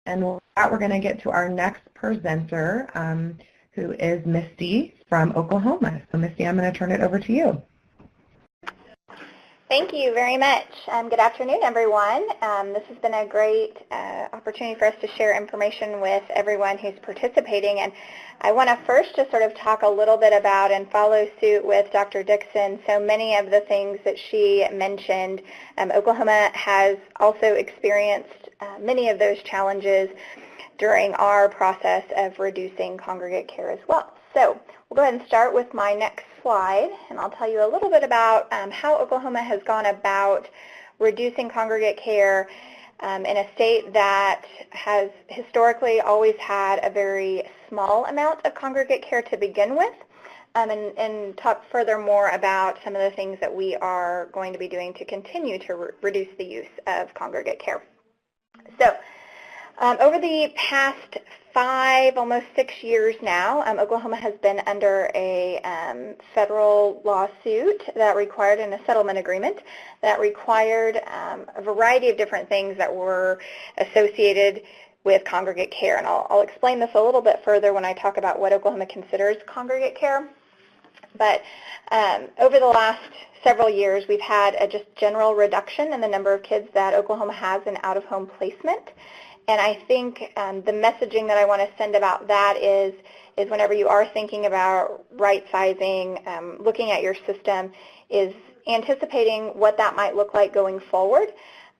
And with that, we're going to get to our next presenter, who is Misty from Oklahoma. So Misty, I'm going to turn it over to you. Thank you very much. Good afternoon, everyone. This has been a great opportunity for us to share information with everyone who's participating. And I want to first just sort of talk a little bit about and follow suit with Dr. Dixon. So many of the things that she mentioned, Oklahoma has also experienced many of those challenges during our process of reducing congregate care as well. So we'll go ahead and start with my next slide, and I'll tell you a little bit about how Oklahoma has gone about reducing congregate care in a state that has historically always had a very small amount of congregate care to begin with, and talk furthermore about some of the things that we are going to be doing to continue to reduce the use of congregate care. So over the past 5, almost 6 years now, Oklahoma has been under a federal lawsuit that required, and a settlement agreement that required a variety of different things that were associated with congregate care. And I'll explain this a little bit further when I talk about what Oklahoma considers congregate care. But over the last several years, we've had a just general reduction in the number of kids that Oklahoma has in out-of-home placement. And I think the messaging that I want to send about that is whenever you are thinking about right-sizing, looking at your system, is anticipating what that might look like going forward.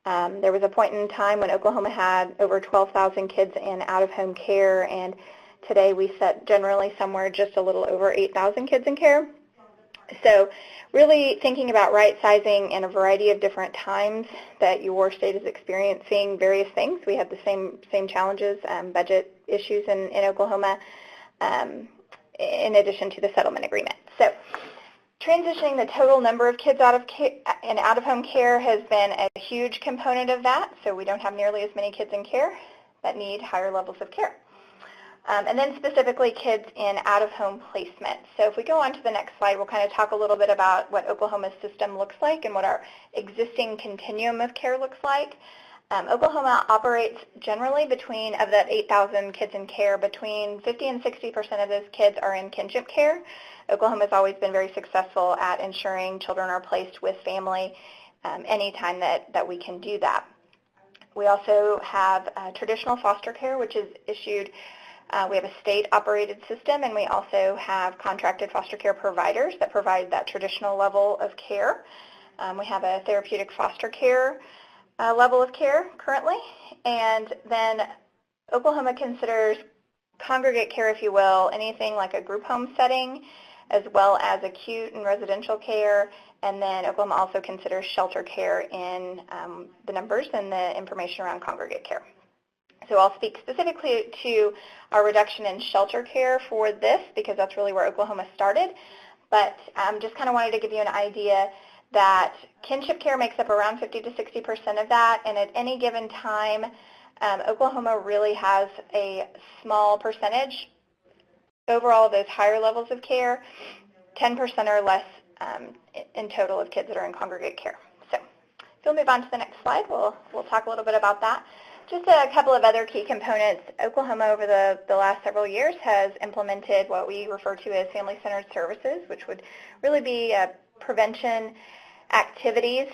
There was a point in time when Oklahoma had over 12,000 kids in out-of-home care, and today we set generally somewhere just a little over 8,000 kids in care. So really thinking about right-sizing in a variety of different times that your state is experiencing various things. We have the same challenges, budget issues in Oklahoma, in addition to the settlement agreement. So transitioning the total number of kids in out-of-home care has been a huge component of that. So we don't have nearly as many kids in care that need higher levels of care. And then specifically kids in out-of-home placement. So if we go on to the next slide, we'll kind of talk a little bit about what Oklahoma's system looks like and what our existing continuum of care looks like. Oklahoma operates generally between, of that 8,000 kids in care, between 50 and 60% of those kids are in kinship care. Oklahoma has always been very successful at ensuring children are placed with family anytime that we can do that. We also have traditional foster care, which is issued. We have a state-operated system, and we also have contracted foster care providers that provide that traditional level of care. We have a therapeutic foster care level of care currently, and then Oklahoma considers congregate care, if you will, anything like a group home setting, as well as acute and residential care, and then Oklahoma also considers shelter care in the numbers and the information around congregate care. So I'll speak specifically to our reduction in shelter care for this because that's really where Oklahoma started, but just kind of wanted to give you an idea that kinship care makes up around 50 to 60% of that, and at any given time, Oklahoma really has a small percentage overall of those higher levels of care, 10% or less in total of kids that are in congregate care. So if you'll move on to the next slide, we'll talk a little bit about that. Just a couple of other key components. Oklahoma over the last several years has implemented what we refer to as family-centered services, which would really be prevention activities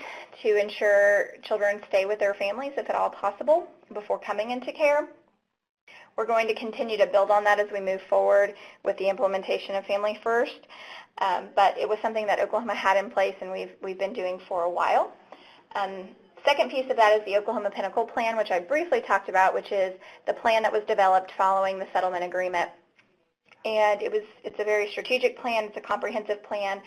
to ensure children stay with their families, if at all possible, before coming into care. We're going to continue to build on that as we move forward with the implementation of Family First, but it was something that Oklahoma had in place and we've been doing for a while. Second piece of that is the Oklahoma Pinnacle Plan, which I briefly talked about, which is the plan that was developed following the settlement agreement. And it's a very strategic plan. It's a comprehensive plan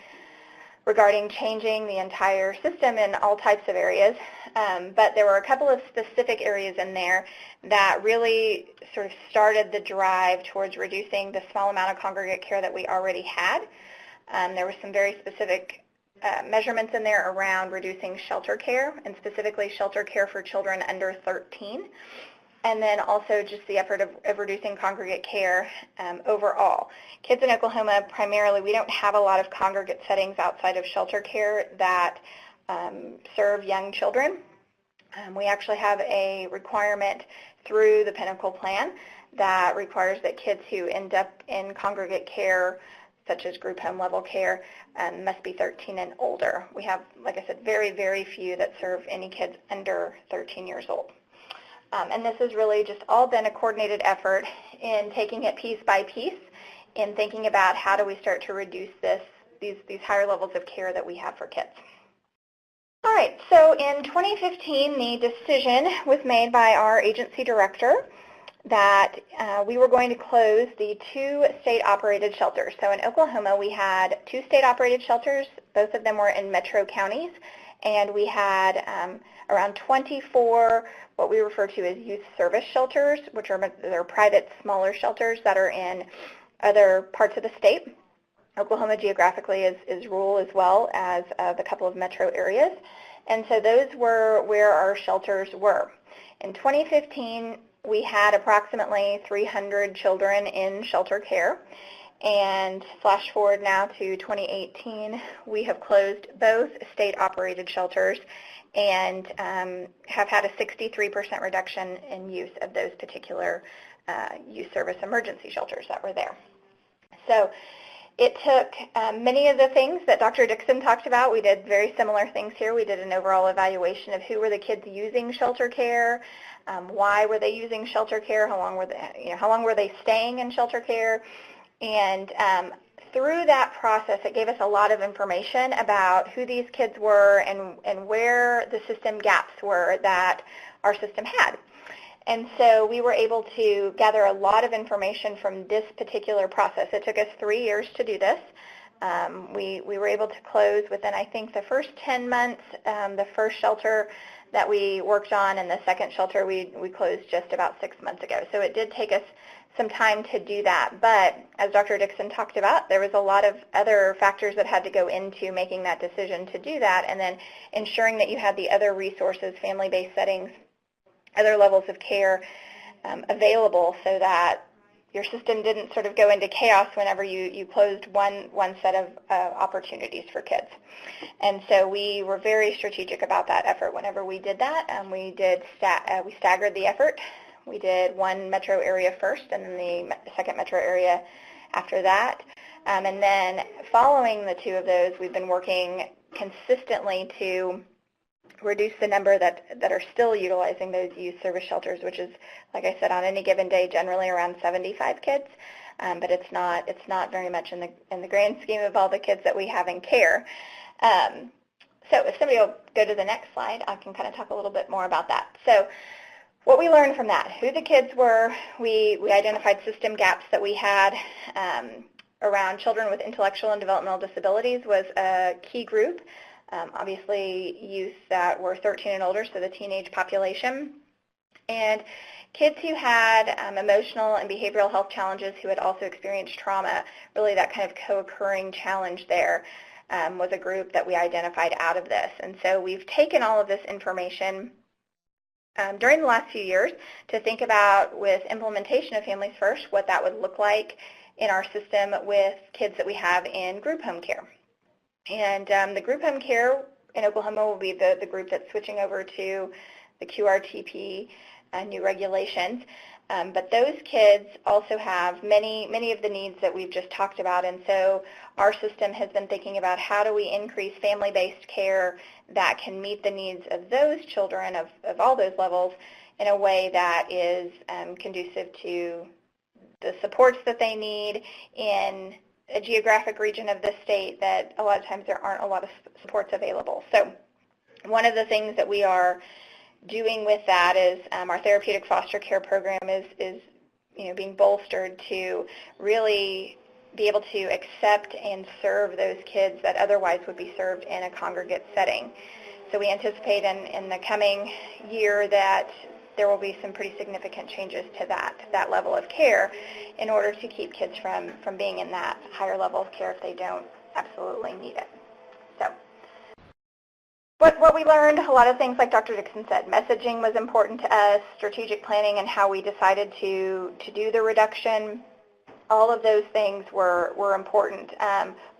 regarding changing the entire system in all types of areas. But there were a couple of specific areas in there that really sort of started the drive towards reducing the small amount of congregate care that we already had. There were some very specific measurements in there around reducing shelter care, and specifically shelter care for children under 13. And then also just the effort of reducing congregate care overall. Kids in Oklahoma, primarily, we don't have a lot of congregate settings outside of shelter care that serve young children. We actually have a requirement through the Pinnacle Plan that requires that kids who end up in congregate care, such as group home level care, must be 13 and older. We have, like I said, very, very few that serve any kids under 13 years old. And this has really just all been a coordinated effort in taking it piece by piece in thinking about how do we start to reduce these higher levels of care that we have for kids. All right, so in 2015, the decision was made by our agency director that we were going to close the 2 state-operated shelters. So in Oklahoma, we had 2 state-operated shelters. Both of them were in metro counties, and we had around 24 what we refer to as youth service shelters, which are they're private, smaller shelters that are in other parts of the state. Oklahoma geographically is rural as well as the couple of metro areas, and so those were where our shelters were. In 2015, we had approximately 300 children in shelter care, and flash forward now to 2018, we have closed both state-operated shelters and have had a 63% reduction in use of those particular youth service emergency shelters that were there. So it took many of the things that Dr. Dixon talked about. We did very similar things here. We did an overall evaluation of who were the kids using shelter care, why were they using shelter care, how long were they staying in shelter care, and through that process, it gave us a lot of information about who these kids were and where the system gaps were that our system had. And so we were able to gather a lot of information from this particular process. It took us 3 years to do this. We were able to close within, I think, the first 10 months, the first shelter that we worked on, and the second shelter we closed just about 6 months ago. So it did take us some time to do that, but as Dr. Dixon talked about, there was a lot of other factors that had to go into making that decision to do that, and then ensuring that you had the other resources, family-based settings, other levels of care available so that your system didn't sort of go into chaos whenever you closed one set of opportunities for kids. And so we were very strategic about that effort whenever we did that. We staggered the effort. We did one metro area first and then the second metro area after that. And then following the 2 of those, we've been working consistently to reduce the number that are still utilizing those youth service shelters, which is, like I said, on any given day, generally around 75 kids. But it's not very much in the grand scheme of all the kids that we have in care. So if somebody will go to the next slide, I can kind of talk a little bit more about that. So what we learned from that, who the kids were, we identified system gaps that we had around children with intellectual and developmental disabilities was a key group. Obviously, youth that were 13 and older, so the teenage population. And kids who had emotional and behavioral health challenges who had also experienced trauma, really that kind of co-occurring challenge there was a group that we identified out of this. And so we've taken all of this information during the last few years to think about, with implementation of Families First, what that would look like in our system with kids that we have in group home care. And the group home care in Oklahoma will be the group that's switching over to the QRTP new regulations. But those kids also have many of the needs that we've just talked about. And so our system has been thinking about how do we increase family-based care that can meet the needs of those children of all those levels in a way that is conducive to the supports that they need in a geographic region of the state that a lot of times there aren't a lot of supports available. So one of the things that we are doing with that is our therapeutic foster care program is being bolstered to really be able to accept and serve those kids that otherwise would be served in a congregate setting. So we anticipate in the coming year that there will be some pretty significant changes to that level of care in order to keep kids from being in that higher level of care if they don't absolutely need it. So what we learned, a lot of things like Dr. Dixon said, messaging was important to us, strategic planning and how we decided to do the reduction. All of those things were important.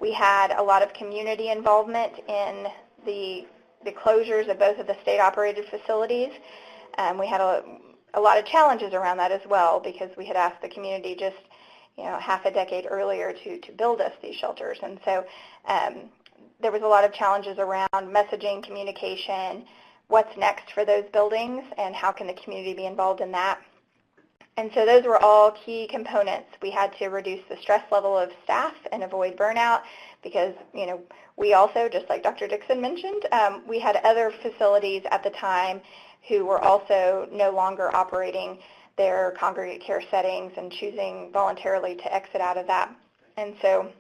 We had a lot of community involvement in the closures of both of the state-operated facilities. We had a lot of challenges around that as well, because we had asked the community just half a decade earlier to build us these shelters. And so there was a lot of challenges around messaging, communication, what's next for those buildings, and how can the community be involved in that. And so those were all key components. We had to reduce the stress level of staff and avoid burnout because, we also, just like Dr. Dixon mentioned, we had other facilities at the time who were also no longer operating their congregate care settings and choosing voluntarily to exit out of that. And so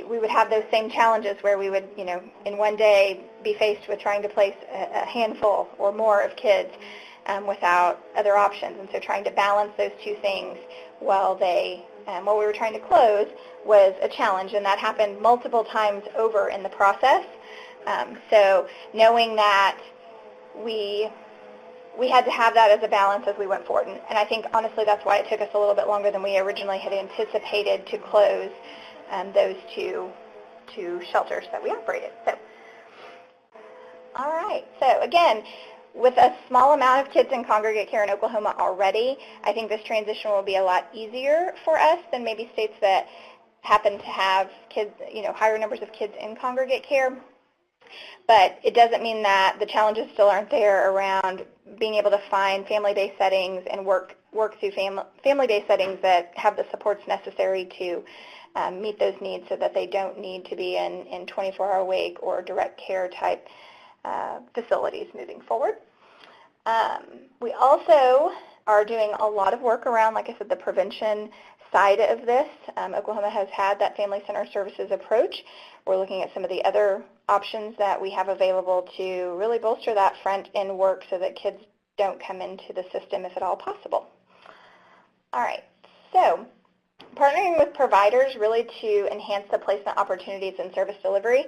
we would have those same challenges where we would, in one day be faced with trying to place a handful or more of kids without other options. And so trying to balance those two things while we were trying to close was a challenge, and that happened multiple times over in the process. So knowing that we had to have that as a balance as we went forward. And I think, honestly, that's why it took us a little bit longer than we originally had anticipated to close those two shelters that we operated. So, all right. So, again, with a small amount of kids in congregate care in Oklahoma already, I think this transition will be a lot easier for us than maybe states that happen to have kids, higher numbers of kids in congregate care. But it doesn't mean that the challenges still aren't there around being able to find family-based settings and work through family-based settings that have the supports necessary to meet those needs so that they don't need to be in 24-hour-a-week or direct care type facilities moving forward. We also are doing a lot of work around, like I said, the prevention side of this. Oklahoma has had that family center services approach. We're looking at some of the other options that we have available to really bolster that front-end work so that kids don't come into the system if at all possible. All right, so partnering with providers really to enhance the placement opportunities and service delivery.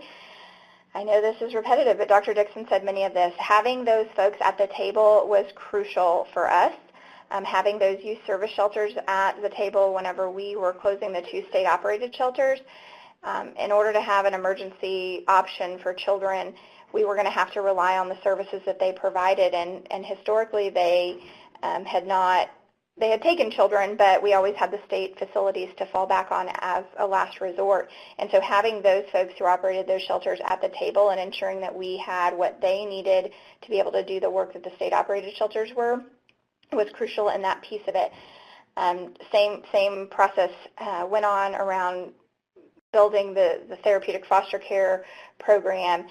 I know this is repetitive, but Dr. Dixon said many of this. Having those folks at the table was crucial for us. Having those youth service shelters at the table whenever we were closing the two state-operated shelters. In order to have an emergency option for children, we were going to have to rely on the services that they provided, and historically they had not they had taken children, but we always had the state facilities to fall back on as a last resort. And so having those folks who operated those shelters at the table and ensuring that we had what they needed to be able to do the work that the state-operated shelters were was crucial in that piece of it. Same process went on around building the therapeutic foster care program,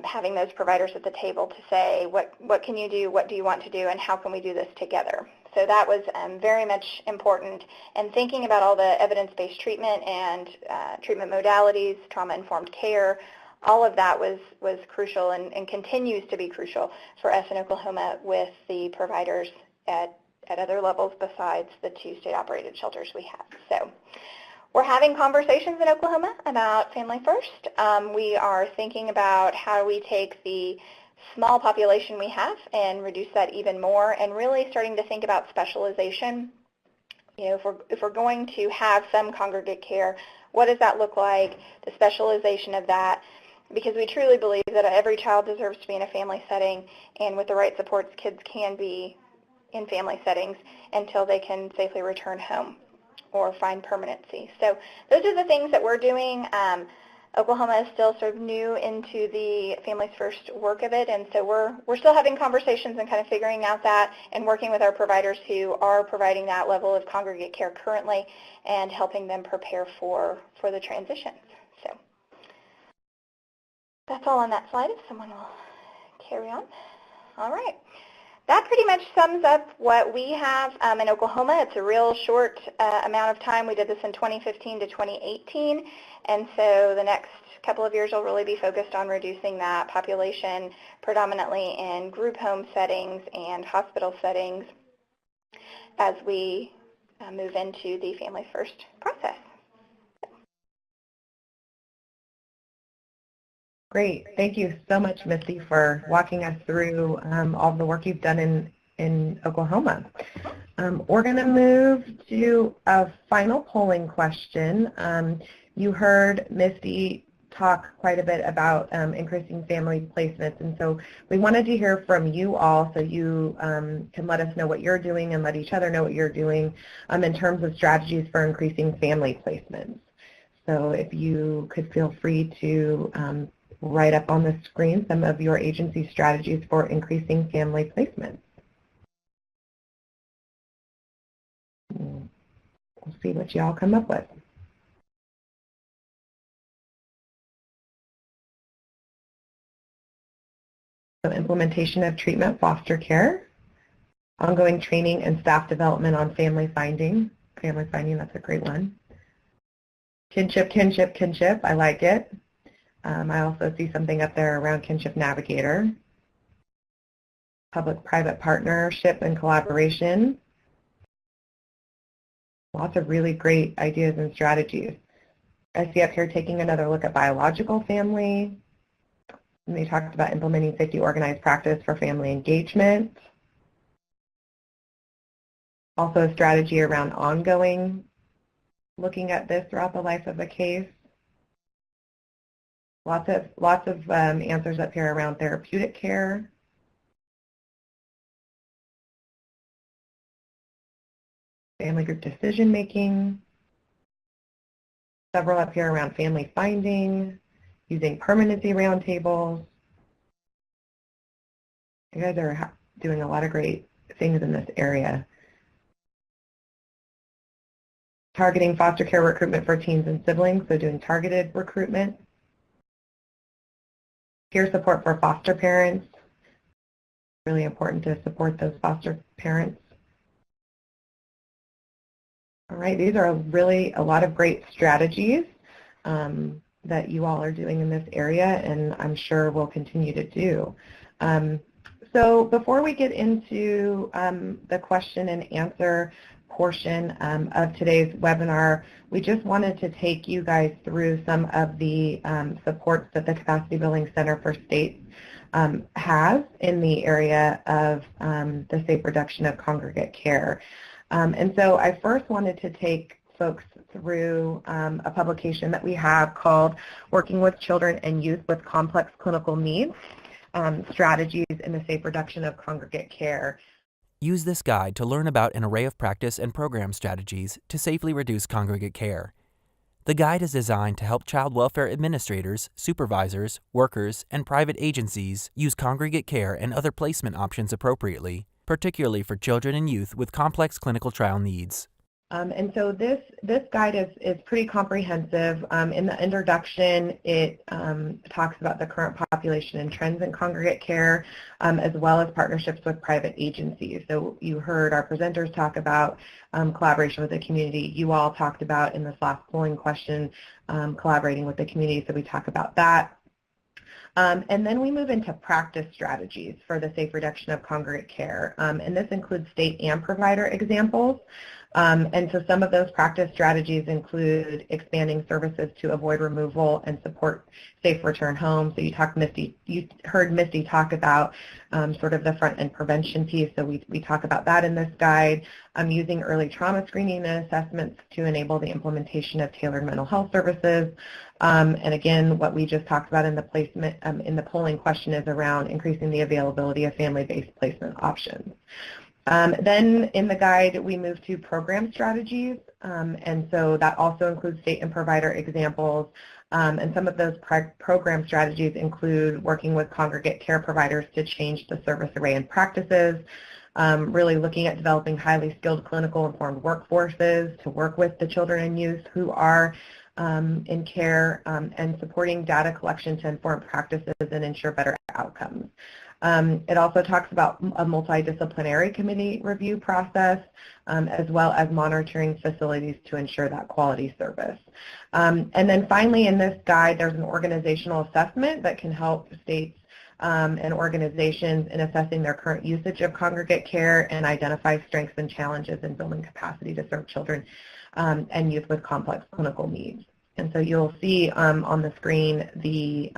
having those providers at the table to say, what can you do, what do you want to do, and how can we do this together? So that was very much important. And thinking about all the evidence-based treatment and treatment modalities, trauma-informed care, all of that was crucial and continues to be crucial for us in Oklahoma with the providers at other levels besides the 2 state-operated shelters we have. So we're having conversations in Oklahoma about Family First. We are thinking about how we take the small population we have and reduce that even more, and really starting to think about specialization. You know, if we're going to have some congregate care, what does that look like, the specialization of that, because we truly believe that every child deserves to be in a family setting, and with the right supports, kids can be in family settings until they can safely return home or find permanency. So those are the things that we're doing. Oklahoma is still sort of new into the Families First work of it, and so we're still having conversations and kind of figuring out that and working with our providers who are providing that level of congregate care currently and helping them prepare for the transition. So that's all on that slide, if someone will carry on. All right. That pretty much sums up what we have in Oklahoma. It's a real short amount of time. We did this in 2015 to 2018, and so the next couple of years will really be focused on reducing that population predominantly in group home settings and hospital settings as we move into the Family First process. Great. Thank you so much, Misty, for walking us through all the work you've done in Oklahoma. We're going to move to a final polling question. You heard Misty talk quite a bit about increasing family placements, and so we wanted to hear from you all so you can let us know what you're doing and let each other know what you're doing in terms of strategies for increasing family placements. So if you could feel free to write up on the screen some of your agency strategies for increasing family placements. We'll see what you all come up with. So implementation of treatment foster care, ongoing training and staff development on family finding, that's a great one. Kinship, I like it. I also see something up there around Kinship Navigator. Public-private partnership and collaboration. Lots of really great ideas and strategies. I see up here taking another look at biological family. And they talked about implementing safety organized practice for family engagement. Also a strategy around ongoing, looking at this throughout the life of a case. Lots of answers up here around therapeutic care. Family group decision making. Several up here around family finding, using permanency roundtables. You guys are doing a lot of great things in this area. Targeting foster care recruitment for teens and siblings, so doing targeted recruitment. Peer support for foster parents. Really important to support those foster parents. All right, these are really a lot of great strategies that you all are doing in this area, and I'm sure we'll continue to do. So before we get into the question and answer portion of today's webinar, we just wanted to take you guys through some of the supports that the Capacity Building Center for States has in the area of the safe reduction of congregate care. And so I first wanted to take folks through a publication that we have called Working with Children and Youth with Complex Clinical Needs, Strategies in the Safe Reduction of Congregate Care. Use this guide to learn about an array of practice and program strategies to safely reduce congregate care. The guide is designed to help child welfare administrators, supervisors, workers, and private agencies use congregate care and other placement options appropriately, particularly for children and youth with complex clinical trial needs. And so this guide is pretty comprehensive. In the introduction, it talks about the current population and trends in congregate care, as well as partnerships with private agencies. So you heard our presenters talk about collaboration with the community. You all talked about in this last polling question collaborating with the community, so we talk about that. And then we move into practice strategies for the safe reduction of congregate care. And this includes state and provider examples. And so some of those practice strategies include expanding services to avoid removal and support safe return home. So you heard Misty talk about sort of the front-end prevention piece, so we talk about that in this guide. Using early trauma screening and assessments to enable the implementation of tailored mental health services. And again, what we just talked about in the placement, in the polling question is around increasing the availability of family-based placement options. Then in the guide, we move to program strategies, and so that also includes state and provider examples. And some of those program strategies include working with congregate care providers to change the service array and practices, really looking at developing highly skilled clinical informed workforces to work with the children and youth who are in care, and supporting data collection to inform practices and ensure better outcomes. It also talks about a multidisciplinary committee review process, as well as monitoring facilities to ensure that quality service. And then finally in this guide, there's an organizational assessment that can help states and organizations in assessing their current usage of congregate care and identify strengths and challenges in building capacity to serve children and youth with complex clinical needs. And so you'll see on the screen the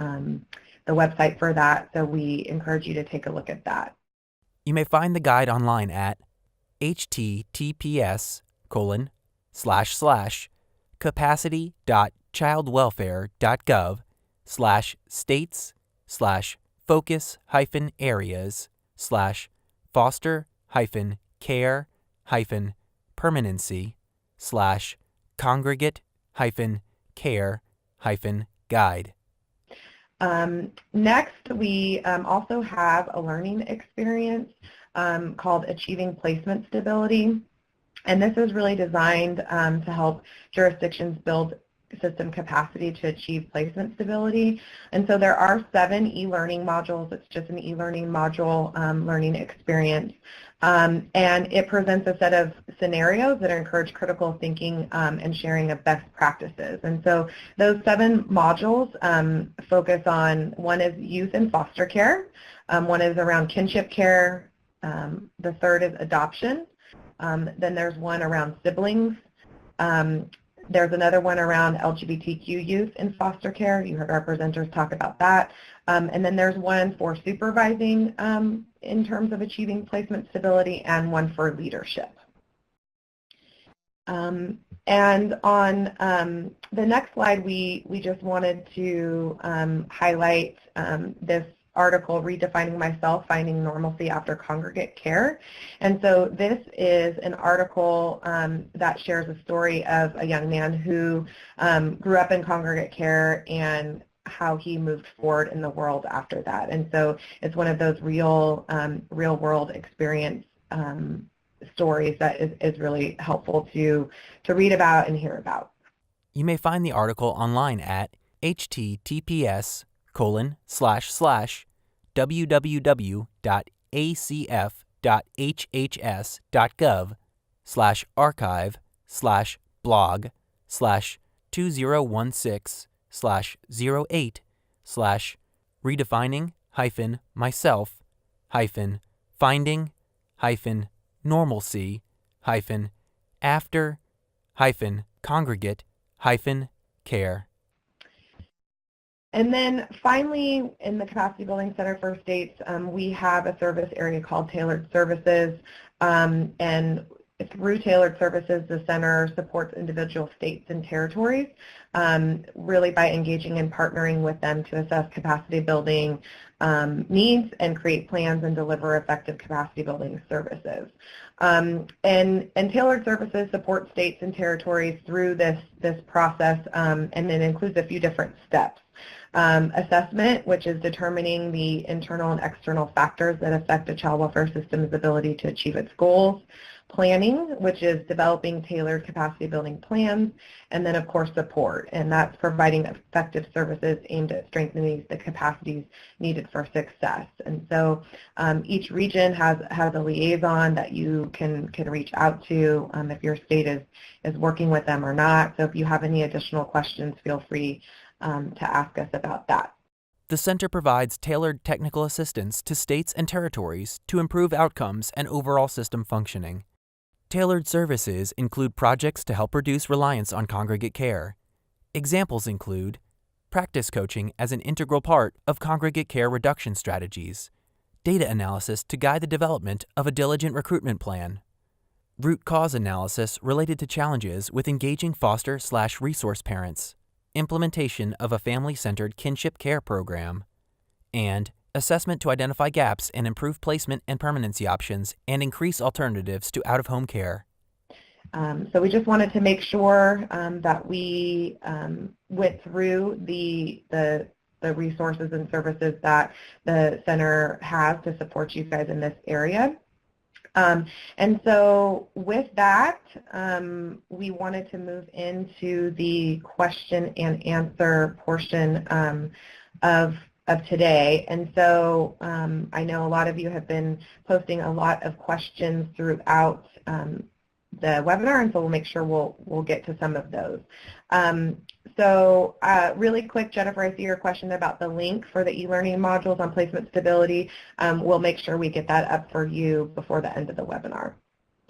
website for that, so we encourage you to take a look at that. You may find the guide online at https://capacity.childwelfare.gov/states/focus-areas/foster-care-permanency/congregate-care-guide. Next, we also have a learning experience called Achieving Placement Stability, and this is really designed to help jurisdictions build system capacity to achieve placement stability. And so there are 7 e-learning modules. It's just an e-learning module learning experience. And it presents a set of scenarios that encourage critical thinking and sharing of best practices. And so those 7 modules focus on, one is youth and foster care, one is around kinship care, the third is adoption, then there's one around siblings, there's another one around LGBTQ youth in foster care. You heard our presenters talk about that. And then there's one for supervising in terms of achieving placement stability, and one for leadership. And on the next slide, we just wanted to highlight this article, Redefining Myself, Finding Normalcy After Congregate Care. And so this is an article that shares a story of a young man who grew up in congregate care and how he moved forward in the world after that. And so it's one of those real world experience stories that is really helpful to read about and hear about. You may find the article online at https://www.acf.hhs.gov/archive/2016/08/redefining-myself-finding-after-congregate-care. And then finally, in the Capacity Building Center for States, we have a service area called Tailored Services, and through tailored services, the center supports individual states and territories, really by engaging and partnering with them to assess capacity building needs and create plans and deliver effective capacity building services. And tailored services support states and territories through this process, and it includes a few different steps. Assessment, which is determining the internal and external factors that affect a child welfare system's ability to achieve its goals. Planning, which is developing tailored capacity building plans, and then of course support, and that's providing effective services aimed at strengthening the capacities needed for success. And so each region has a liaison that you can reach out to if your state is working with them or not. So if you have any additional questions, feel free to ask us about that. The center provides tailored technical assistance to states and territories to improve outcomes and overall system functioning. Tailored services include projects to help reduce reliance on congregate care. Examples include practice coaching as an integral part of congregate care reduction strategies, data analysis to guide the development of a diligent recruitment plan, root cause analysis related to challenges with engaging foster/resource parents, implementation of a family-centered kinship care program, and assessment to identify gaps and improve placement and permanency options and increase alternatives to out-of-home care. So we just wanted to make sure that we went through the resources and services that the center has to support you guys in this area. And so with that, we wanted to move into the question and answer portion of today. And so I know a lot of you have been posting a lot of questions throughout the webinar, and so we'll make sure we'll get to some of those. So really quick, Jennifer, I see your question about the link for the e-learning modules on placement stability. We'll make sure we get that up for you before the end of the webinar.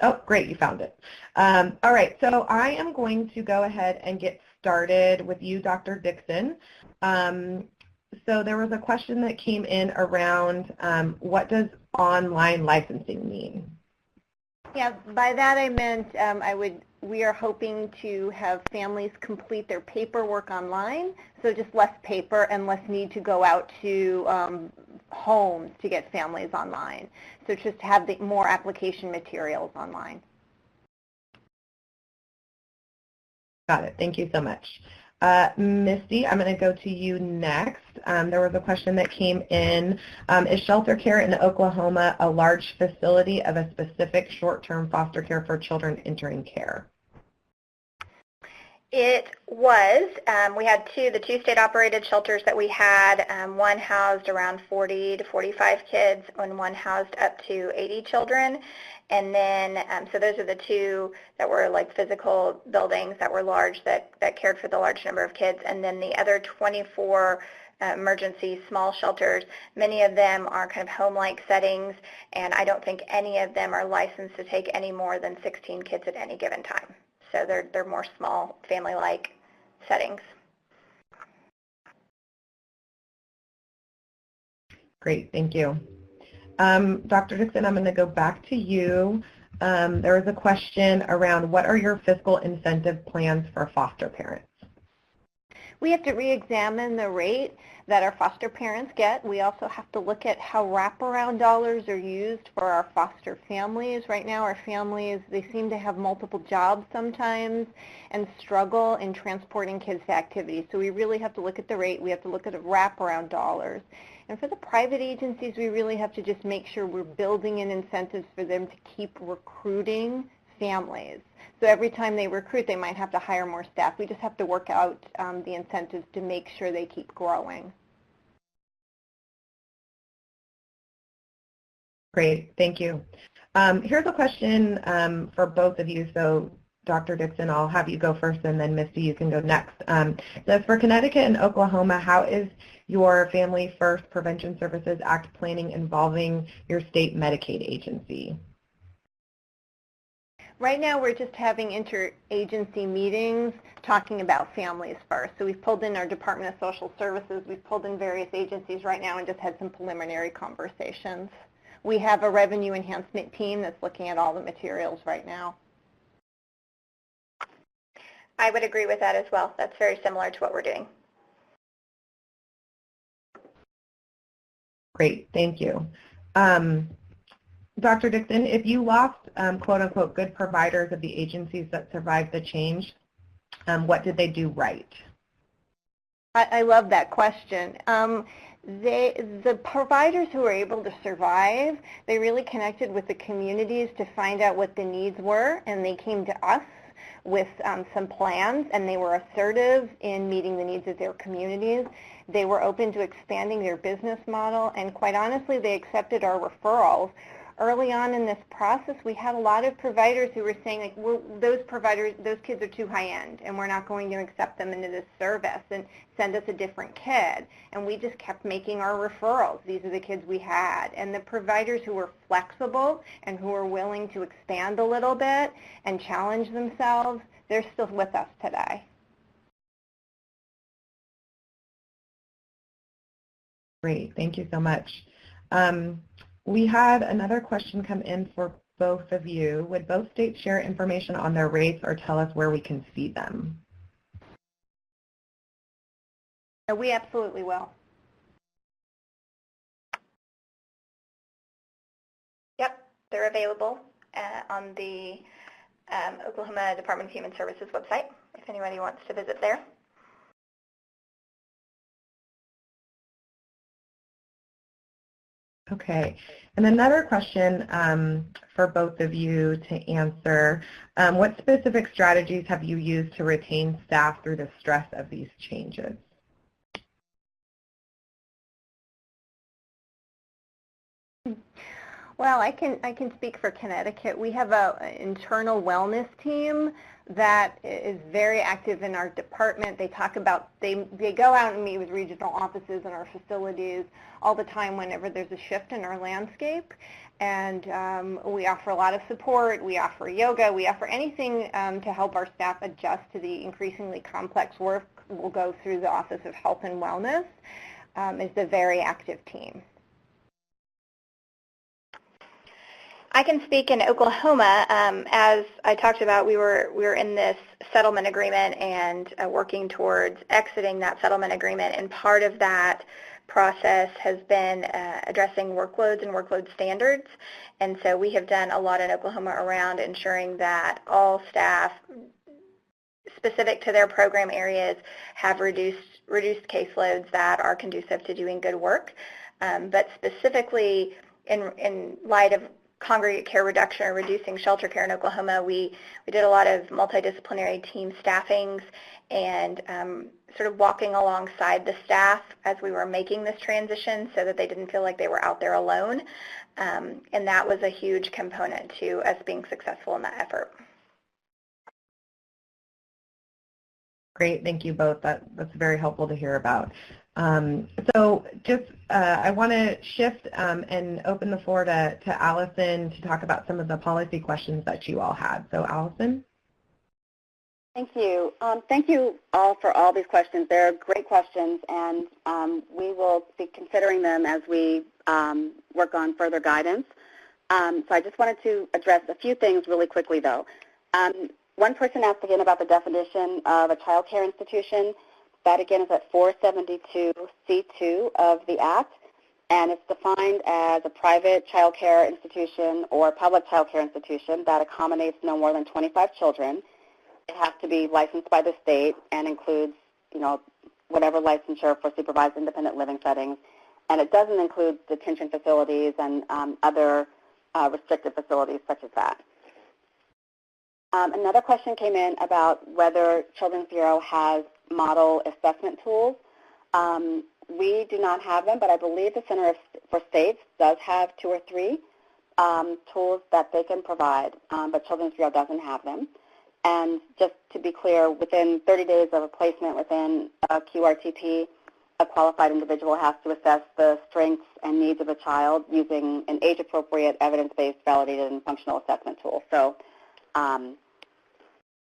Oh, great, you found it. All right, so I am going to go ahead and get started with you, Dr. Dixon. So there was a question that came in around what does online licensing mean? Yeah, by that I meant we are hoping to have families complete their paperwork online, so just less paper and less need to go out to homes to get families online. So just have more application materials online. Got it. Thank you so much. Misty, I'm going to go to you next. There was a question that came in. Is shelter care in Oklahoma a large facility of a specific short-term foster care for children entering care? It was. We had the two state-operated shelters that we had. One housed around 40 to 45 kids, and one housed up to 80 children. And then, so those are the two that were like physical buildings that were large that cared for the large number of kids. And then the other 24 emergency small shelters, many of them are kind of home-like settings, and I don't think any of them are licensed to take any more than 16 kids at any given time. So they're more small, family-like settings. Great, thank you. Dr. Dixon, I'm going to go back to you. There was a question around what are your fiscal incentive plans for foster parents? We have to re-examine the rate that our foster parents get. We also have to look at how wraparound dollars are used for our foster families. Right now our families, they seem to have multiple jobs sometimes and struggle in transporting kids to activities. So we really have to look at the rate. We have to look at the wraparound dollars. And for the private agencies, we really have to just make sure we're building in incentives for them to keep recruiting families. So every time they recruit, they might have to hire more staff. We just have to work out the incentives to make sure they keep growing. Great, thank you. Here's a question for both of you. So Dr. Dixon, I'll have you go first, and then Misty, you can go next. So for Connecticut and Oklahoma, how is your Family First Prevention Services Act planning involving your state Medicaid agency? Right now we're just having interagency meetings talking about families first. So we've pulled in our Department of Social Services, we've pulled in various agencies right now and just had some preliminary conversations. we have a revenue enhancement team that's looking at all the materials right now. I would agree with that as well. That's very similar to what we're doing. Great, thank you. Dr. Dixon, if you lost, quote unquote, good providers of the agencies that survived the change, what did they do right? I love that question. The providers who were able to survive, they really connected with the communities to find out what the needs were, and they came to us with some plans, and they were assertive in meeting the needs of their communities. They were open to expanding their business model, and quite honestly, they accepted our referrals. Early on in this process, we had a lot of providers who were saying, like, those kids are too high-end, and we're not going to accept them into this service, and send us a different kid. And we just kept making our referrals. These are the kids we had. And the providers who were flexible and who were willing to expand a little bit and challenge themselves, they're still with us today. Great, thank you so much. We had another question come in for both of you. Would both states share information on their rates or tell us where we can see them? We absolutely will. Yep, they're available on the Oklahoma Department of Human Services website, if anybody wants to visit there. Okay, and another question for both of you to answer. What specific strategies have you used to retain staff through the stress of these changes? Well, I can speak for Connecticut. We have an internal wellness team that is very active in our department. They talk about, they go out and meet with regional offices in our facilities all the time whenever there's a shift in our landscape. And we offer a lot of support. We offer yoga. We offer anything to help our staff adjust to the increasingly complex work we'll go through the Office of Health and Wellness. It's a very active team. I can speak in Oklahoma. As I talked about, we were in this settlement agreement and working towards exiting that settlement agreement, and part of that process has been addressing workloads and workload standards. And so we have done a lot in Oklahoma around ensuring that all staff specific to their program areas have reduced caseloads that are conducive to doing good work. But specifically in light of congregate care reduction or reducing shelter care in Oklahoma, we did a lot of multidisciplinary team staffings and sort of walking alongside the staff as we were making this transition so that they didn't feel like they were out there alone. And that was a huge component to us being successful in that effort. Great, thank you both. That's very helpful to hear about. So just I want to shift and open the floor to Allison to talk about some of the policy questions that you all had. So Allison? Thank you. Thank you all for all these questions. They're great questions, and we will be considering them as we work on further guidance. So I just wanted to address a few things really quickly, though. One person asked again about the definition of a child care institution. That, again, is at 472C2 of the Act, and it's defined as a private child care institution or public child care institution that accommodates no more than 25 children. It has to be licensed by the state and includes, whatever licensure for supervised independent living settings, and it doesn't include detention facilities and other restrictive facilities such as that. Another question came in about whether Children's Bureau has model assessment tools. We do not have them, but I believe the Center for States does have 2 or 3 tools that they can provide, but Children's Bureau doesn't have them. And just to be clear, within 30 days of a placement within a QRTP, a qualified individual has to assess the strengths and needs of a child using an age-appropriate, evidence-based, validated, and functional assessment tool. So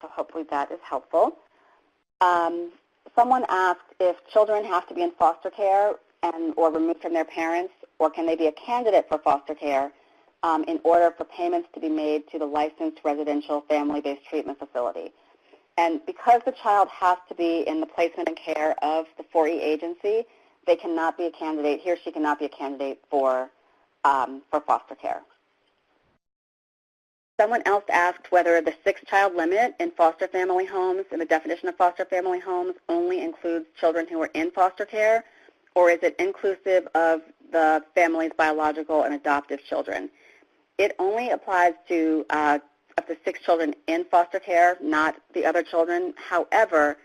hopefully that is helpful. Someone asked if children have to be in foster care or removed from their parents or can they be a candidate for foster care in order for payments to be made to the licensed residential family-based treatment facility. And because the child has to be in the placement and care of the 4E agency, they cannot be a candidate, he or she cannot be a candidate for foster care. Someone else asked whether the 6-child limit in foster family homes, in the definition of foster family homes, only includes children who are in foster care, or is it inclusive of the family's biological and adoptive children? It only applies to up to 6 children in foster care, not the other children. However,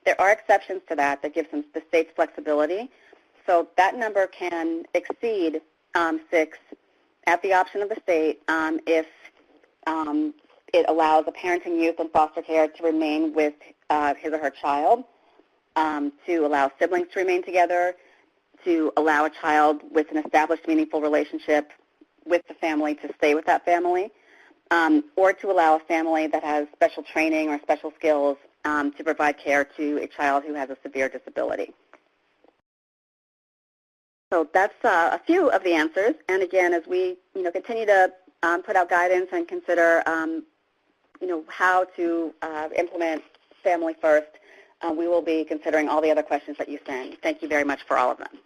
there are exceptions to that that gives them the state's flexibility. So that number can exceed 6 at the option of the state if it allows a parenting youth in foster care to remain with his or her child, to allow siblings to remain together, to allow a child with an established meaningful relationship with the family to stay with that family, or to allow a family that has special training or special skills to provide care to a child who has a severe disability. So that's a few of the answers. And again, as we continue to put out guidance and consider how to implement Family First, we will be considering all the other questions that you send. Thank you very much for all of them.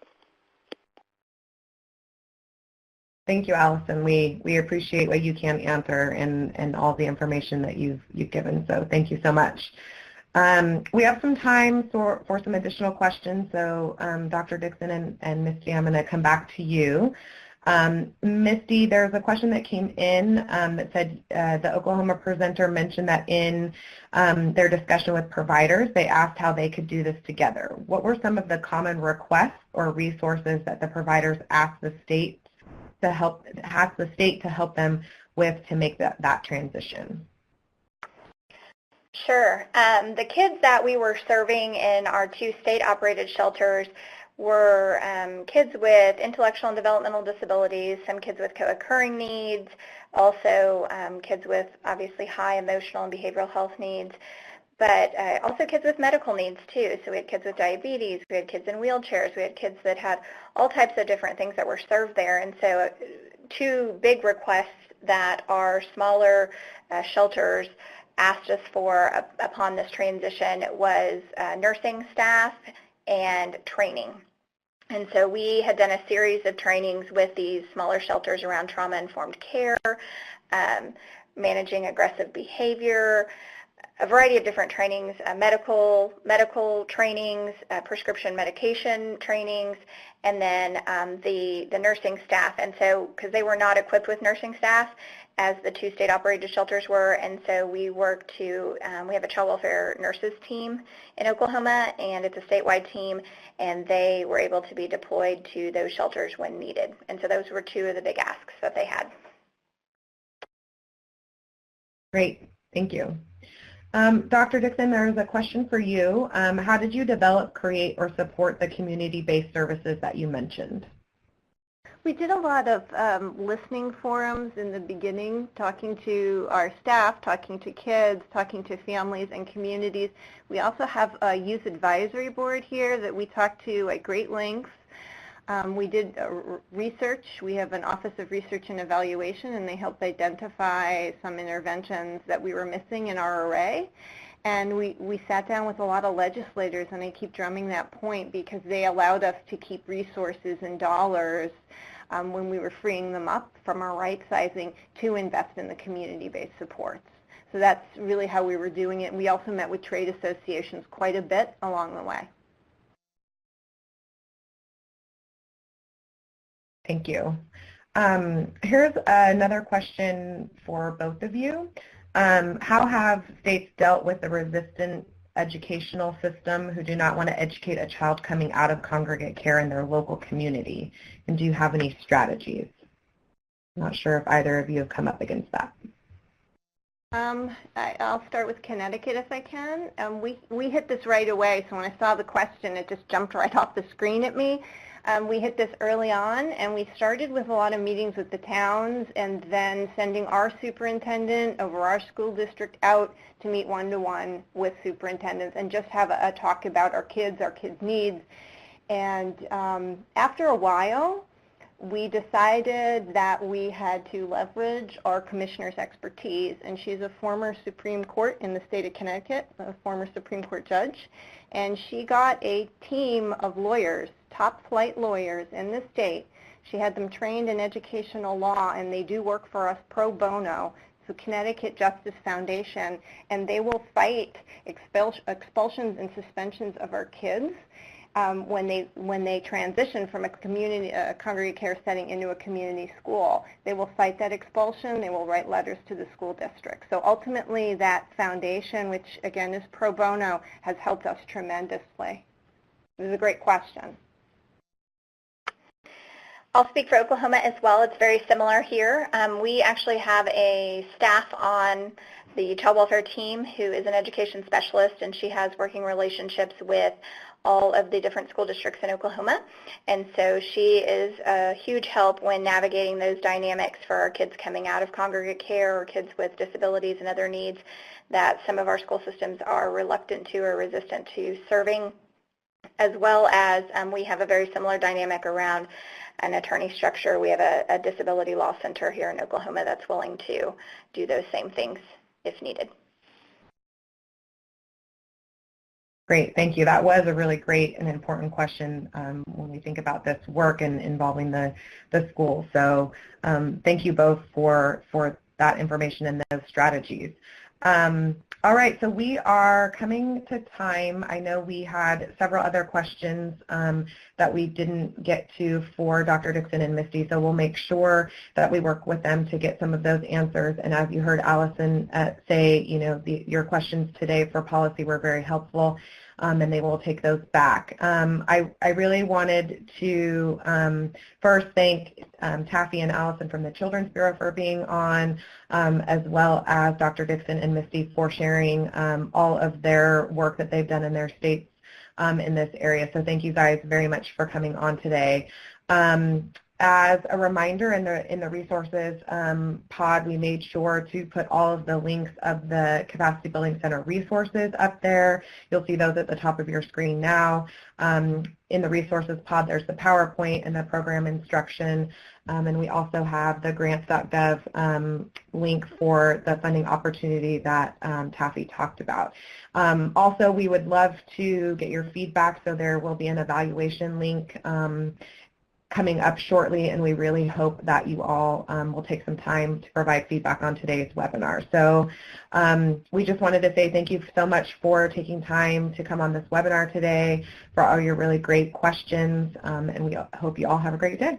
Thank you, Allison. We appreciate what you can answer and all the information that you've given. So thank you so much. We have some time for some additional questions. So Dr. Dixon and Misty, I'm going to come back to you. Misty, there's a question that came in that said the Oklahoma presenter mentioned that in their discussion with providers, they asked how they could do this together. What were some of the common requests or resources that the providers asked the state to help them with to make that transition? Sure. The kids that we were serving in our 2 state-operated shelters were kids with intellectual and developmental disabilities, some kids with co-occurring needs, also kids with obviously high emotional and behavioral health needs, but also kids with medical needs too. So we had kids with diabetes, we had kids in wheelchairs, we had kids that had all types of different things that were served there. And so 2 big requests that our smaller shelters asked us for upon this transition was nursing staff and training. And so we had done a series of trainings with these smaller shelters around trauma-informed care, managing aggressive behavior, a variety of different trainings, medical trainings, prescription medication trainings, and then the nursing staff. And so, because they were not equipped with nursing staff, as the 2 state-operated shelters were, and so we work to, we have a child welfare nurses team in Oklahoma, and it's a statewide team, and they were able to be deployed to those shelters when needed. And so those were 2 of the big asks that they had. Great, thank you. Dr. Dixon, there's a question for you. How did you develop, create, or support the community-based services that you mentioned? We did a lot of listening forums in the beginning, talking to our staff, talking to kids, talking to families and communities. We also have a youth advisory board here that we talk to at great lengths. We did research. We have an Office of Research and Evaluation, and they helped identify some interventions that we were missing in our array. And we sat down with a lot of legislators, and I keep drumming that point because they allowed us to keep resources and dollars when we were freeing them up from our rightsizing to invest in the community-based supports. So that's really how we were doing it. And we also met with trade associations quite a bit along the way. Thank you. Here's another question for both of you. How have states dealt with the resistant educational system who do not want to educate a child coming out of congregate care in their local community? And do you have any strategies? I'm not sure if either of you have come up against that. I'll start with Connecticut if I can. We hit this right away, so when I saw the question, it just jumped right off the screen at me. We hit this early on, and we started with a lot of meetings with the towns and then sending our superintendent over our school district out to meet one-to-one with superintendents and just have a talk about our kids' needs. And after a while, we decided that we had to leverage our commissioner's expertise, and she's a former Supreme Court in the state of Connecticut, a former Supreme Court judge, and she got a team of lawyers, top flight lawyers in the state. She had them trained in educational law, and they do work for us pro bono, so Connecticut Justice Foundation, and they will fight expulsions and suspensions of our kids when they transition from a congregate care setting into a community school. They will fight that expulsion. They will write letters to the school district. So ultimately, that foundation, which again is pro bono, has helped us tremendously. This is a great question. I'll speak for Oklahoma as well. It's very similar here. We actually have a staff on the child welfare team who is an education specialist, and she has working relationships with all of the different school districts in Oklahoma. And so she is a huge help when navigating those dynamics for our kids coming out of congregate care or kids with disabilities and other needs that some of our school systems are reluctant to or resistant to serving, as well as we have a very similar dynamic around an attorney structure. We have a disability law center here in Oklahoma that's willing to do those same things if needed. Great, thank you. That was a really great and important question when we think about this work and involving the school. So thank you both for that information and those strategies. All right, so we are coming to time. I know we had several other questions that we didn't get to for Dr. Dixon and Misty, so we'll make sure that we work with them to get some of those answers. And as you heard Allison say, you know, your questions today for policy were very helpful, and they will take those back. I really wanted to first thank Taffy and Allison from the Children's Bureau for being on, as well as Dr. Dixon and Misty for sharing all of their work that they've done in their states in this area. So thank you guys very much for coming on today. As a reminder, in the resources pod, we made sure to put all of the links of the Capacity Building Center resources up there. You'll see those at the top of your screen now. In the resources pod, there's the PowerPoint and the program instruction, and we also have the grants.gov link for the funding opportunity that Taffy talked about. Also, we would love to get your feedback, so there will be an evaluation link coming up shortly, and we really hope that you all will take some time to provide feedback on today's webinar. So we just wanted to say thank you so much for taking time to come on this webinar today, for all your really great questions, and we hope you all have a great day.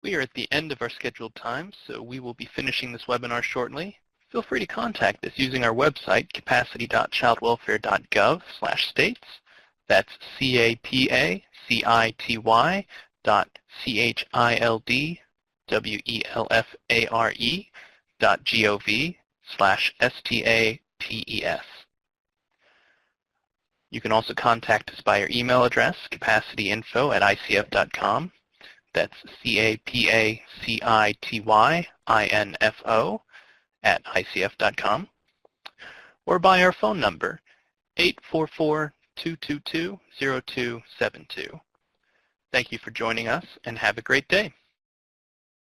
We are at the end of our scheduled time, so we will be finishing this webinar shortly. Feel free to contact us using our website, capacity.childwelfare.gov/states. That's capacity.childwelfare.gov/states. You can also contact us by our email address, capacityinfo@icf.com. That's capacityin@icf.com. Or by our phone number, 844-222-0272. Thank you for joining us, and have a great day.